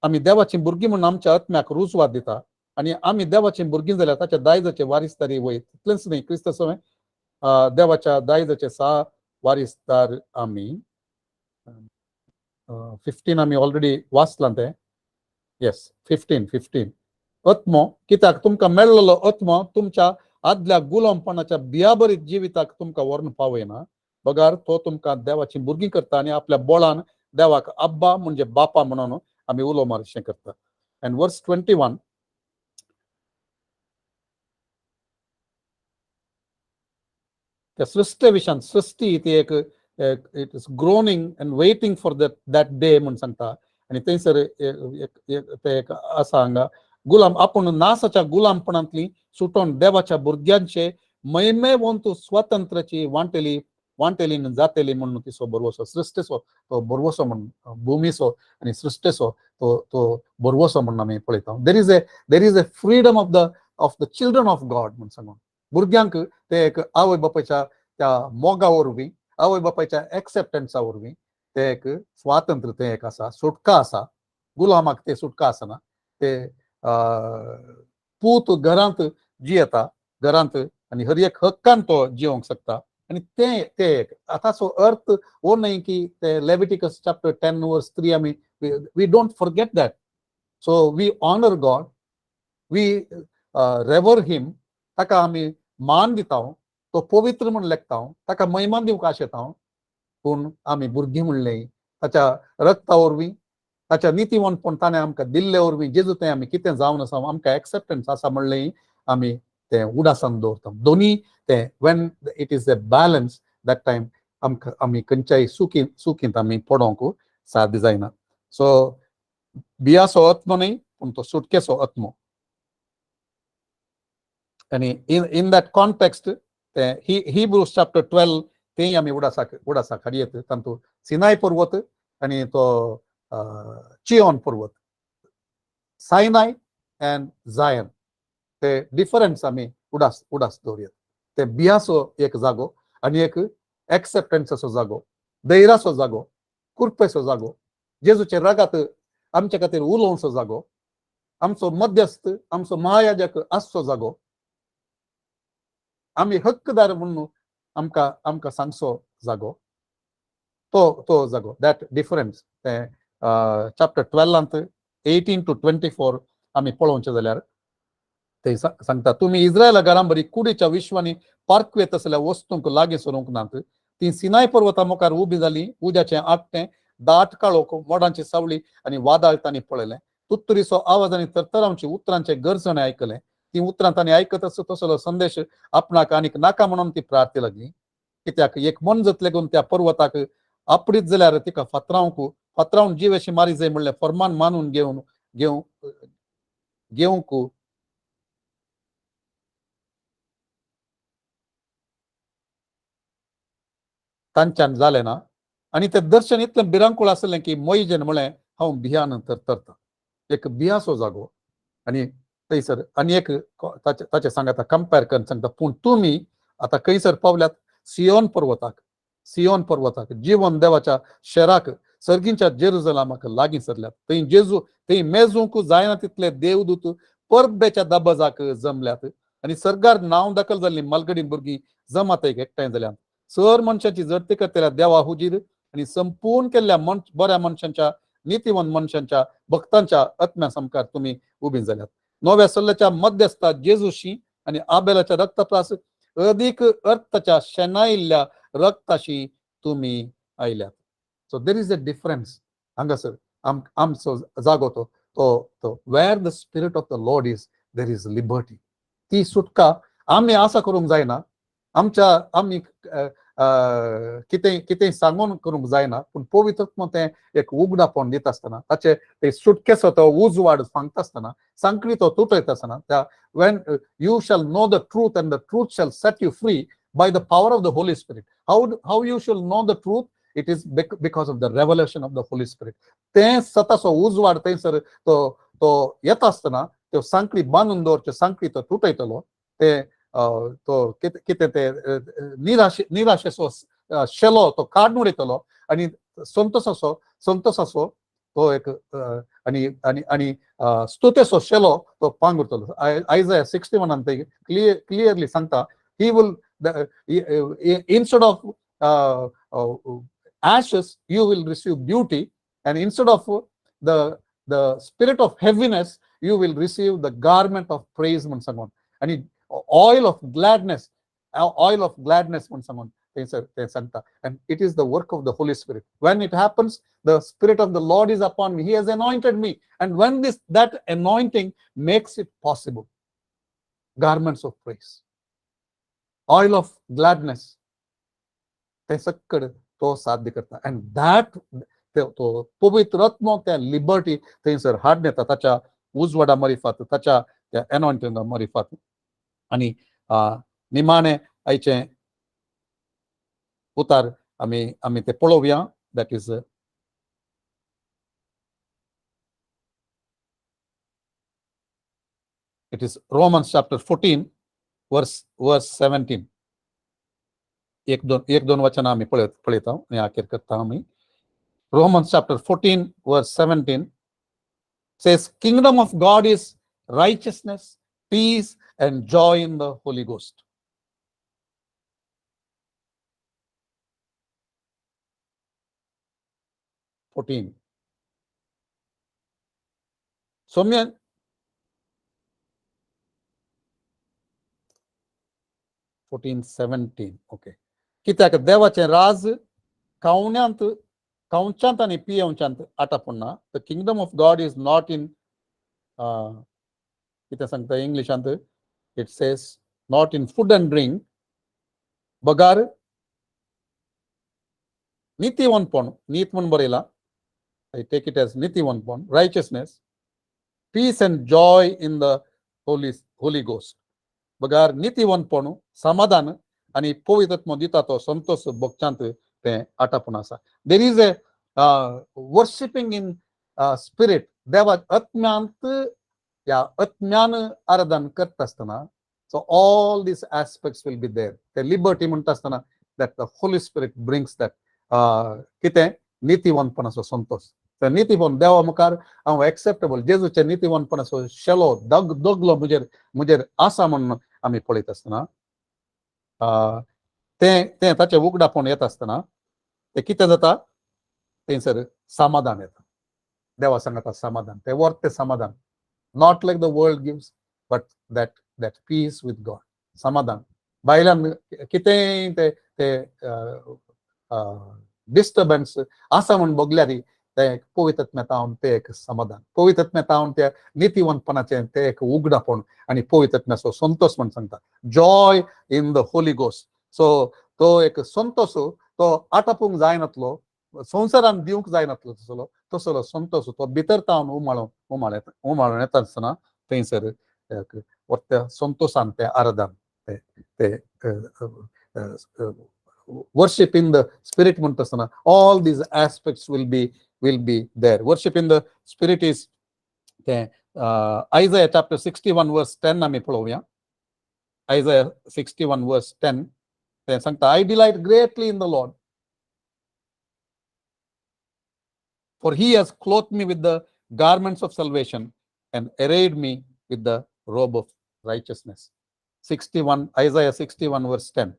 आमी देवाची भुरगीं म्हणून आमच्या आत्म्याक रुजवात दिता, आनी आमी देवाची भुरगीं जाल्यार ताच्या दायजाचे वारिसदारी वयत. इतलेंच न्हय, क्रिस्त सवय देवाच्या दायजाचे वारिसदार आमी. 15 आमी ऑलरेडी वाचलां तें. येस, 15. आत्मो, कित्याक तुमकां मेळ्ळलो आत्मो तुमच्या आदल्या गुलामपणाच्या बियाबरीत जिविताक तुमकां व्हरून पावयना, पगार तो तुमकां देवाची भुरगीं करता आनी आपल्या बोळान देवाक अब्बा म्हणजे बापा म्हणून आमी उलो मारशें करता. And verse 21, त्या सृष्टे विशयान सृष्टी ती एक it is groaning and waiting for that day म्हणून सांगता. आनी थंयसर ते एक आसा हांगा गुलाम आपूण नासाच्या गुलामपणांतली सुटोन देवाच्या भुरग्यांचे मैमेवंतू स्वातंत्र्याची वांटेलीन जातेली म्हणून तिचो बरवसो सृष्टेचो तो बरवसो म्हणून भुमीचो आनी सृष्टेचो तो बरवसो म्हणून आमी पळयता. देर is a freedom of the children of God म्हणून सांगून भुरग्यांक ते एक आवय बापायच्या त्या मोगा वरवीं आवय बापायच्या एक्सेप्टन्सा वरवीं ते एक स्वातंत्र्य ते एक आसा सुटका आसा. गुलामाक ते सुटका आसना. ते पूत घरांत जियेता घरांत आनी हर एक हक्कान तो जिवंक शकता. आनी ते एक आतांचो अर्थ हो न्हय की ते लेविटिकस चॅप्टर 10 वर्स 3 आमी we don't forget that. So we honour God, we revere him, ताका आमी मान दिता, तो पवित्र म्हूण लेखता, ताका महिमा दिवंक आशेता. पूण आमी भुरगीं म्हणलें ताच्या रक्ता वरवीं ताच्या नितीवंतपण ताणें आमकां दिल्ले वरवीं जेजू तें आमी कितें जावन आसा आमकां एक्सेप्टन्स आसा म्हणलें आमी तें उडासान दवरता. दोनी ते Wien it is a balance that time आमकां आमी खंयच्याय सुखींत आमी पडोंक साद जायना. सो बियाचो आत्मो न्हय पूण तो सुटकेचो आत्मो. आनी इन दॅट कॉन्टेक्स्ट ते हिब्रूज चॅप्टर 12 तेय आमी उडासाक हाडयेत. तातूंत सिनाय पर्वत आनी तो चियोन पर्वत, सायनाय एंड जायन ते डिफरन्स आमी उडास दवरयात. ते बियाचो एक जागो आनी एक एक्सेप्टन्साचो जागो, दैराचो जागो, कुरपेचो जागो, जेजूचे रगात आमचे खातीर उलोवचो जागो, आमचो मध्यस्थ आमचो महायाजक आसचो जागो, आमी हक्कदार म्हणून आमकां सांगचो जागो, तो जागो. दॅट डिफरन्स ते चॅप्टर 12 18 to 24 आमी पळोवचें जाल्यार ते सांगता तुमी इस्रायला घरां बरी कुडीच्या विश्वांनी पारखवे तसल्या वस्तूंक लागीं सरूंक नात. ती सिनाय पर्वता मुखार उबी जाली, उज्याचें आकटें दाट काळोख, मोडांची सावळी आनी वादळ तांणी पळयलें. तुत्तुरीचो आवाज आनी तरतरांची उतरांचे गरजणे आयकले. ती उतरां तांणी आयकत तसलो संदेश आपणाक आनीक नाका म्हणून ती प्रार्थी लागली. कित्याक एक मनजत लेगून त्या पर्वताक आपडीत जाल्यार तिका फातरावन जीव अशी मारी जाय म्हणलें फर्मान मानून घेवंक तांच्यान जालें ना. आनी तें दर्शन इतलें भिरांकूळ आसलें की मोइजेन म्हळें हांव भियान तरतरता. एक बियाचो जागो आनी थंयसर आनी एक ताचे सांगता कंपेर करून सांगता पूण तुमी आतां खंयसर पावल्यात सियोन पर्वताक जीवन देवाच्या शेराक सर्गींच्या जेरुजलामाक लागीं सरल्यात. थंय मेजूंक जायना तितले देवदूत परबेच्या दबाजाक जमल्यात आनी सर्गार नांव दाखल जाल्लीं मालगडी भुरगीं जमात एकठांय जाल्यात. सर मनशाची जडती करतल्या देवा हुजीर आनी संपूर्ण केल्ल्या बऱ्या मनशांच्या नितीवंत मनशांच्या भक्तांच्या आत्म्या समकार तुमी उबी जाल्यात. नव्या सल्ल्याच्या मध्यस्था जेजूशी आनी आबेलाच्या रक्तप्रास अदीक अर्थाच्या शेनायिल्ल्या रक्ताशी तुमी आयल्यात. So there is a difference हांगासर आमचो जागो तो where the spirit of the Lord is there is liberty. ती सुटका आमी आसा करूंक जायना. आमी कितेंय सांगून करूंक जायना पूण पवित्र तें एक उगडापण दिता आसतना ताचे ते सुटकेचो तो उजवाड सांगता आसतना सांकळी तो तुटयता आसतना त्या Wien you shall know the truth end the truth shall set you free by the power of the Holy Spirit. How you shall know the truth? It is because of the revelation of the Holy Spirit. ते स्वताचो उजवाड थंयसर तो येता आसतना त्यो सांकळी बांदून दवरच्यो सांकळी तो तुटयतलो. ते तो कितें ते निराशेचो शेलो तो काडून उडयतलो आनी संतोसाचो तो एक आनी स्तुतेचो शेलो तो पांगुरतलो. आयजाया 61 ते क्लियरली सांगता he will instead of ashes you will receive beauty and instead of the spirit of heaviness you will receive the garment of praise म्हणून सांगून आनी ऑयल ऑफ ग्लॅडनेस म्हणून सांगून ते सांगता. And it is the work of the Holy Spirit. When it happens, the Spirit of the Lord is upon me. He has anointed me. And when that anointing makes it possible, garments of praise, oil of gladness, ते सगळं तो साध्य करता. And that तो पवित्र आत्मा त्या liberty थंयसर हाड येता ताच्या उजवाडा मरिफात, ताच्या त्या एनॉइंटिंगा मरिफात. आणि निमाणे आयचे उतार आम्ही ते पळोवया. That is it is Romans chapter 14 verse 17. एक दोन वचन आम्ही पळयता आणि आखेर करता आम्ही. Romans chapter 14 verse 17 says, Kingdom of God is righteousness, peace, and joy in the Holy Ghost. सौम्य 14:17 ओके. कित्याक देवाचें राज खावच्यांत आनी पियेवच्यांत आटापणना. The kingdom of God is not in कितें सांगता इंग्लिशांत, it says not in food and drink, बगार नीतिवनपण, नीत म्हणून बरयला, I take it as नीतिवनपण, righteousness, peace and joy in the Holy Ghost. बगार नीतिवनपण, समाधान आणि पवित्रत्व दिता तो संतोष भक्तांत ते आटापण आसा. There is a worshipping in spirit. देवा आत्म्यांत या आत्म्यान आराधन करता आसतना, so all these aspects will be there. The liberty म्हणटा आसतना that the Holy Spirit brings that कितें नीतिवनपणाचो संतोष. तर नीतिवन देवा मुखार हांव एक्सेप्टेबल, जेजूचे नीतिवनपणाचो शेलो दगलो मुजेर आसा म्हणून आमी पळयत आसतना ते ताचें उगडापण येता आसतना ते कितें जाता, थंयसर समाधान येता. देवा सांगता समाधान, ते वर्थ समाधान. Not like the world gives, but that peace with God. समाधान. बायलान कितेंय ते डिस्टर्बन्स आसा म्हूण बगल्यार ते पवित्रत्म्यातावन ते एक समाधान, पवित्रत्म्यातावन त्या नीतिवनपणाचें ते एक उगडापण आनी पवित्रत्म्याचो संतोष म्हूण सांगता. Joy in the Holy ghost. So तो एक संतोष तो आटापूंक जायनातलो, संवसारान दिवंक जायनातलो तसलो संतोष तो भितर तावन उमाळून येता आसतना थंयसर त्या संतोषान ते आराधन ते worship in the spirit म्हणटा आसतना all these aspects will be there. Worship in the spirit is Isaiah chapter 61 verse 10 आम्ही पळोवया. Isaiah 61 verse 10 ते सांगता, I delight greatly in the Lord, for he has clothed me with the garments of salvation and arrayed me with the robe of righteousness. Isaiah 61 verse 10.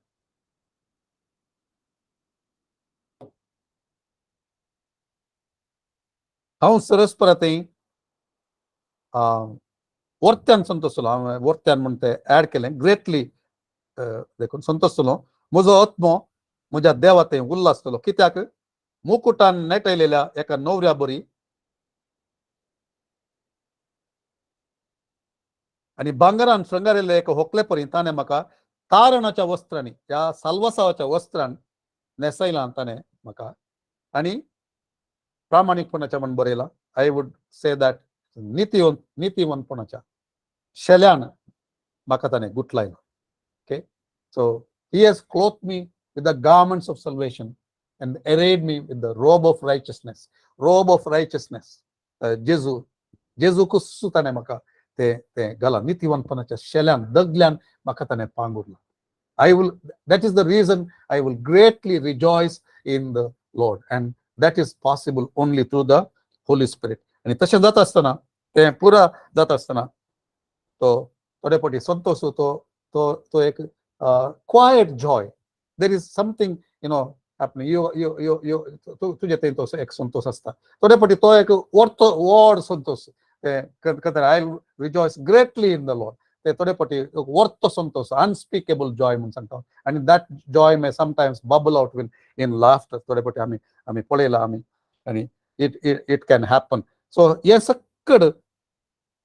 हांव सरस परतय वर्त्यान संतोषलो. हांवें वर्त्यान म्हूण तें ऍड केलें. ग्रेटली देखून संतोषलो म्हजो आत्मो म्हज्या देवा थंय उल्हासतलो. कित्याक मुकुटान नेटयलेल्या एका नवऱ्या बरी आनी भांगरान श्रंगारिल्ले एका होकले परी ताणें म्हाका तारणाच्या वस्त्रांनी, त्या साल्वासाच्या वस्त्रान नेसयलां ताणें म्हाका. आनी प्रामाणिकपणाच्या म्हूण बरयलां. आय वूड से दॅट नीतिवनपणाच्या शेल्यान म्हाका ताणें गुठलायला. Okay. So he has clothe me with the garments of salvation and arrayed me with the robe of righteousness. Robe of righteousness. जेजू कुस्सू ताणें म्हाका ते घाला. नीतिवनपणाच्या शेल्यान दगल्यान म्हाका ताणें पांगुरला. that is the reason I will greatly rejoice in the Lord, and that is possible only through the Holy Spirit. आणि तशें जाता आसतना ते पुरा जाता आसतना तो थोडे फावटी संतोष तो एक quiet joy. There is something happening. तुजे थंय तो एक संतोष आसता. थोडे फावटी तो एक व्हड Santosh. I rejoice greatly in the Lord. ते थोडे पटी वर्तो संतोष अनस्पीकेबल जॉय म्हणून सांगता आणि that Joy may sometimes bubble out in laughter थोडे पटी आम्ही पळयला आम्ही आणि इट कॅन हॅपन. सो हे सकड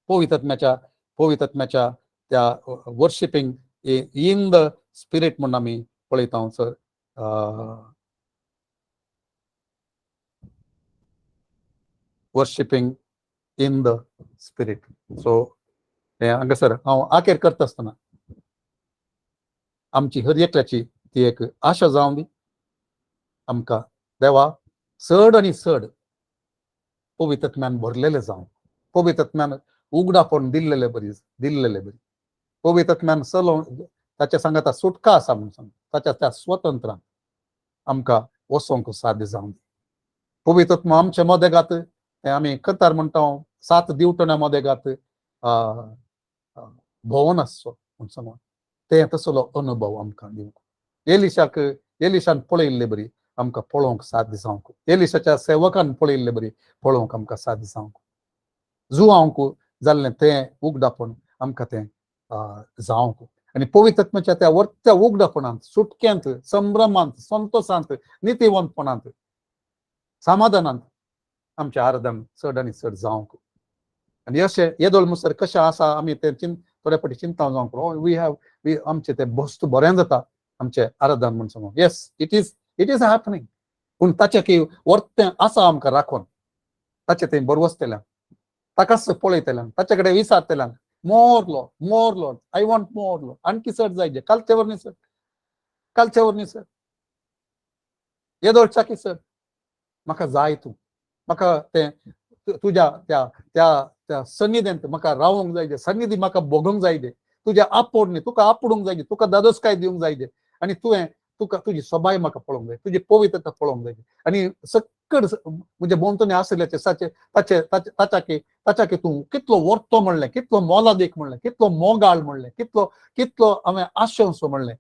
पवित्रात्म्याच्या त्या वर्शिपिंग इन द स्पिरिट म्हणून आम्ही पळयता. Sir worshipping in the spirit. So हांगासर हांव आखेर करता आसतना आमची हर एकल्याची ती एक आशा जावं दी आमकां देवा चड आनी चड पवित्रात्म्यान भरलेले जावं, पवित्रात्म्यान उगडापण दिल्लेले बरी. पवित्रात्म्यान चलोव ताच्या सांगाता सुटका आसा म्हणून सांग ताच्या त्या स्वतंत्रान आमकां वसोंक साध्य जावं दी. पवित्रात्मा आमच्या मोदेगात आमी कतार म्हणटा 7 दिवटण्या मोदेगात भोवन आसचो म्हणून सांग ते तसलो अनुभव आमकां दिवंक. एलिशान पळयल्ले बरी आमकां पळोवंक साध्य जावंक, एलिशाच्या सेवकान पळयल्ले बरी पळोवंक आमकां साध्य जावंक, जुवांक जाल्लें तें उगडापण आमकां तें जावंक आनी पवित्रात्म्याच्या त्या वर्त्या उगडापणांत सुटक्यांत संभ्रमांत संतोशांत नितीवंतपणांत समाधानांत आमचें आराधन चड आनी चड जावंक. आनी अशें येदोळ मुसर कशें आसा आमी ते थोडे फावटी चिंता जावंक वी हॅव आमचें तें बस्त बरें जाता आमचें आराधन म्हणून सांगून. Yes it is happening. पूण ताचें की वर्तें आसा आमकां राखून ताचें तें बरवसतेल्यान ताकाच पळयतल्यान ताचे कडेन विचारतल्यान more lord I want more lord. आणकी चड जायचे कालचे वर न्ही सर येदोळच्या की सर म्हाका जाय तूं म्हाका तें तुज्या त्या सन्निधींत म्हाका रावूंक जाय, सन्निधी म्हाका भोगूंक जाय दे, तुज्या आपोड न्ही तुका आपडूंक जाय, तुका दादोसकाय दिवंक जाय दे आनी तुवें तुका तुजी सबाय म्हाका पळोवंक जाय, तुजी पवित्रता पळोवंक जाय आनी सकड म्हणजे भोंवतणी आसल्याचे ताच्या की तूं कितलो वर्तो म्हणलें, कितलो मोलादीक म्हणलें, कितलो मोगाळ म्हणलें, कितलो हांवें आशंस म्हणलें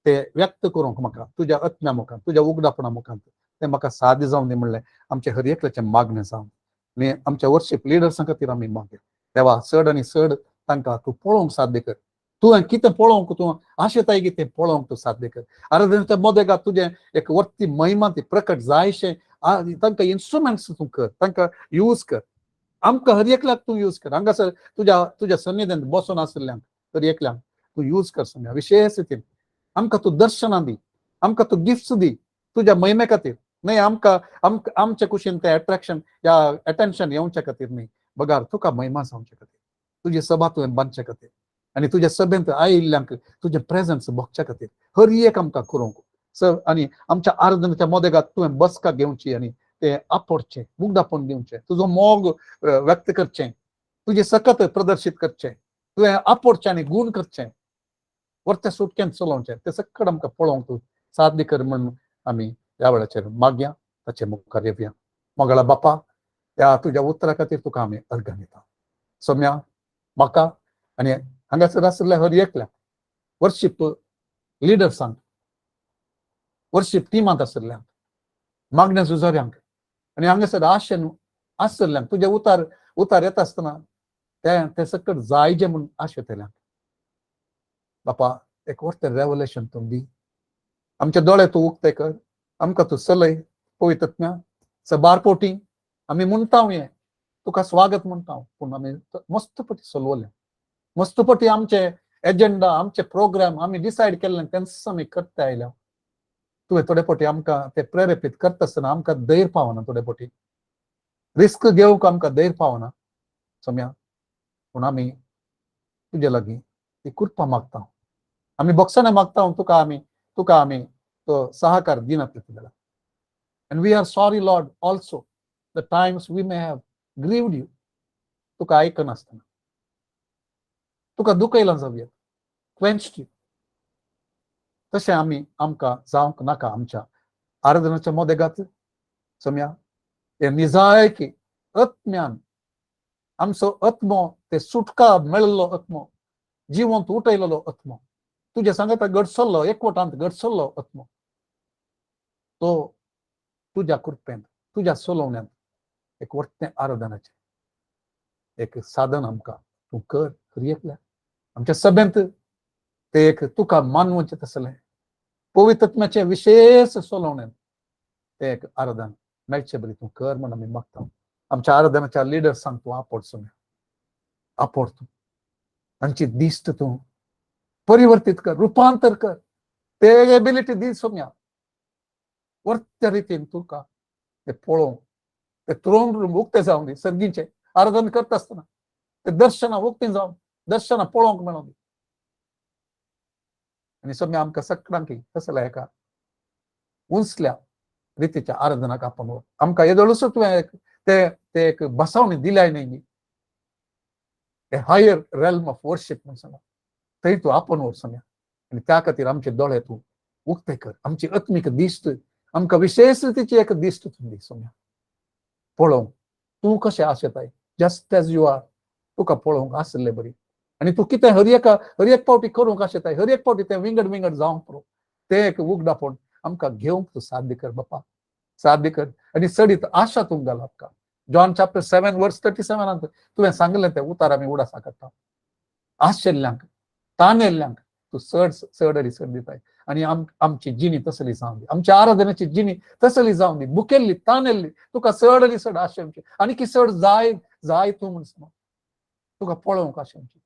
ते व्यक्त करूंक म्हाका तुज्या आत्म्या मुखार तुज्या उगडापणा मुखार तें म्हाका साध्य जावं दी म्हणलें आमचे हर एकल्याचें मागणें जावं. आनी आमच्या वर्शीप लिडर्सां खातीर आमी मागया देवा चड आनी चड तांकां तूं पळोवंक साध्य कर. तुवें कितें पळोवंक तूं आशेताय की तें पळोवंक तूं साध्य कर. आराधनेच्या मोदेगात तुजें एक वर्ती महिमा ती प्रकट जायशें तांकां इन्स्ट्रुमेंट्स तूं कर, तांकां यूज कर, आमकां हर एकल्याक तूं यूज कर. हांगासर तुज्या सन्निधींत बसून आशिल्ल्यांक हर एकल्यांक तूं यूज कर समया विशेश रितीन आमकां तूं दर्शनां दी, आमकां तूं गिफ्ट्स दी तुज्या महिमे खातीर न्हय आमच्या कुशीन तें अट्रॅक्शन या अटेन्शन येवच्या खातीर न्हय बगार तुका महिमा जावचे खातीर तुजी सभा तुवें बांदचे खातीर आनी तुज्या सभेंत आयिल्ल्यांक तुजें प्रेझन्स भोगच्या खातीर हर एक आमकां करूंक आनी आमच्या आराधनेच्या मोदेगात तुवें बसका घेवची आनी तें आपडचें मुग्धापण दिवचें, तुजो मोग व्यक्त करचें, तुजें सकत प्रदर्शीत करचें, तुवें आपडचें आनी गूण करचें, वर्त्या सुटक्यान चलोवचें तें सकट आमकां पळोवंक तूं साध्य कर म्हणून आमी ह्या वेळाचेर मागया ताचे मुखार येवया. मोगाळा बापा त्या तुज्या उतरा खातीर तुका आमी अर्घ दिता. सोम्या म्हाका आनी हांगासर आशिल्ल्या हर एकल्या वर्शीप लिडर्सांक वर्शीप टिमांत आशिल्ल्यांक मागण्या झुजाऱ्यांक आनी हांगासर आशेन आशिल्ल्यांक तुजे उतार येता आसतना तें सकट जायजें म्हूण आशेतल्यांक बापा एक वर्तें रेवलेशन तूं दी. आमचे दोळे तूं उक्ते कर, आमकां तूं चलय पवित्रात्म्या बारपोटी आमी म्हणटा हें तुका स्वागत म्हणटा पूण आमी मस्तपटी चलवलें मस्तपटी आमचे एजेंडा आमचे प्रोग्राम आमी डिसायड केल्ले तेंच आमी करता आयल्या. तुवें थोडे फावटी आमकां ते प्रेरेपीत करता आसतना आमकां धैर्य पावना, थोडे फावटी रिस्क घेवंक आमकां धैर्य पावना सोम्या पूण आमी तुजे लागीं ती कृपा मागता आमी बोगसणे मागता तुका आमी तो सहकार दिनात तुगेला. And we are sorry, Lord, also the times we may have grieved you. तुका आयकना आसतना तुका दुखयलां जावया, quenched you. तशें आमकां जावंक नाका आमच्या आराधनाच्या मोदेगात सोम्या ते निजायकी आत्म्यान आमचो आत्मो ते सुटका मेळिल्लो आत्मो जिवंत उठयलेलो आत्मो तुजे सांगता घडसरलो एकवटांत घडसरलो आत्मो तो तुज्या कृपेंत तुज्या चलोवण्यांत एक वर्तें आराधनाचें एक साधन आमकां तूं कर एकल्या आमच्या सभेंत ते एक तुका मानवचें तसलें पवित्रत्म्याचे विशेष सोलवणें ते एक आराधन मेळचे बरी तूं कर म्हण आमी मागता. आमच्या आराधनाच्या लिडर्सांक तूं आपड सुम्या, आपड तूं तांची दिश्ट तूं परिवर्तीत कर, रुपांतर कर, ते एबिलिटी दी सोम्या. वर्त्या रितीन तुका ते पळोवंक, ते थ्रोन रूम उक्ते जावन दी, सर्गीचे आराधन करता आसतना ते दर्शनां उक्तीं जावन दर्शनां पळोवंक मेळोन दी. आनी सोम्या आमकां सगळ्यांक तसल्या एका उंचल्या रितीच्या आराधनाक आपण आमकां येदोळूच तुवें ते एक बसावणी दिल्याय न्ही, a higher realm of worship म्हणून सांगा, थंय तूं आपण व्हर सोम्या. आनी त्या खातीर आमचे दोळे तूं उक्ते कर, आमची आत्मीक दिश्ट आमकां विशेष रितीची एक दिश्ट तूं दी सोम्या. पळोवंक तूं कशें आशेताय, जस्ट एज यू आर तुका पळोवंक आसले बरी. आनी तूं कितें हर एक पावटी करूंक आशेताय, हर एक पावटी तें विंगड जावंक पळोवंक, तें एक उगडापण आमकां घेवंक तूं साध्य कर बापा, साध्य कर. आनी चडीत आशा तूं घाल आमकां. जॉन चॅप्टर 7 वर्स 37 तुवें सांगलें तें उतार आमी उडासा काडटा. आशिल्ल्यांक ताणेल्ल्यांक तूं चड दिताय. आनी आमची जिणी तसली जावन दी, आमच्या आराधनाची जिणी तसली जावन दी, बुकेल्ली ताणेल्ली तुका चड आशेवची, आनी की चड जाय तूं म्हण तुका पळोवंक आशेवची,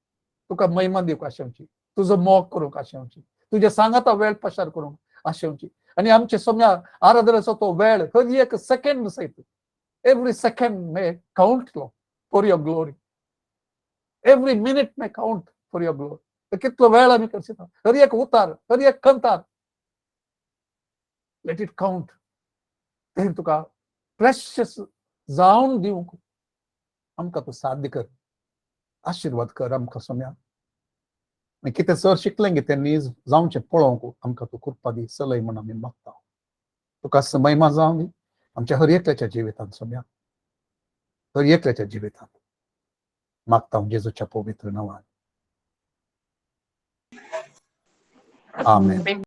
तुका महिमा दिवंक आशेवची, तुजो मोग करूंक आशेवची, तुजे सांगाता वेळ पसार करूंक आशेवची. आनी आमचे सोम्या आराधनाचो तो वेळ हर एक सेकंड सयत, every second may count for your glory, every minute may count for your glory. कितलो वेळ आमी करता, हर एक उतार, हर एक कंतार, लेट इट काउंट. ते तुका प्रेशियस जावन दिवंक आमकां तूं साध्य कर, आशीर्वाद कर आमकां सोम्या. आनी कितें चड शिकलें गे तें नीज जावचें पळोवंक आमकां तूं कृपा दी, चलय म्हण आमी मागता. तुका महिमा जावन दी आमच्या हर एकल्याच्या जिवितांत सोम्या, हर एकल्याच्या जिवितांत मागता हांव जेजूच्या पवित्र नांवान. आमेन.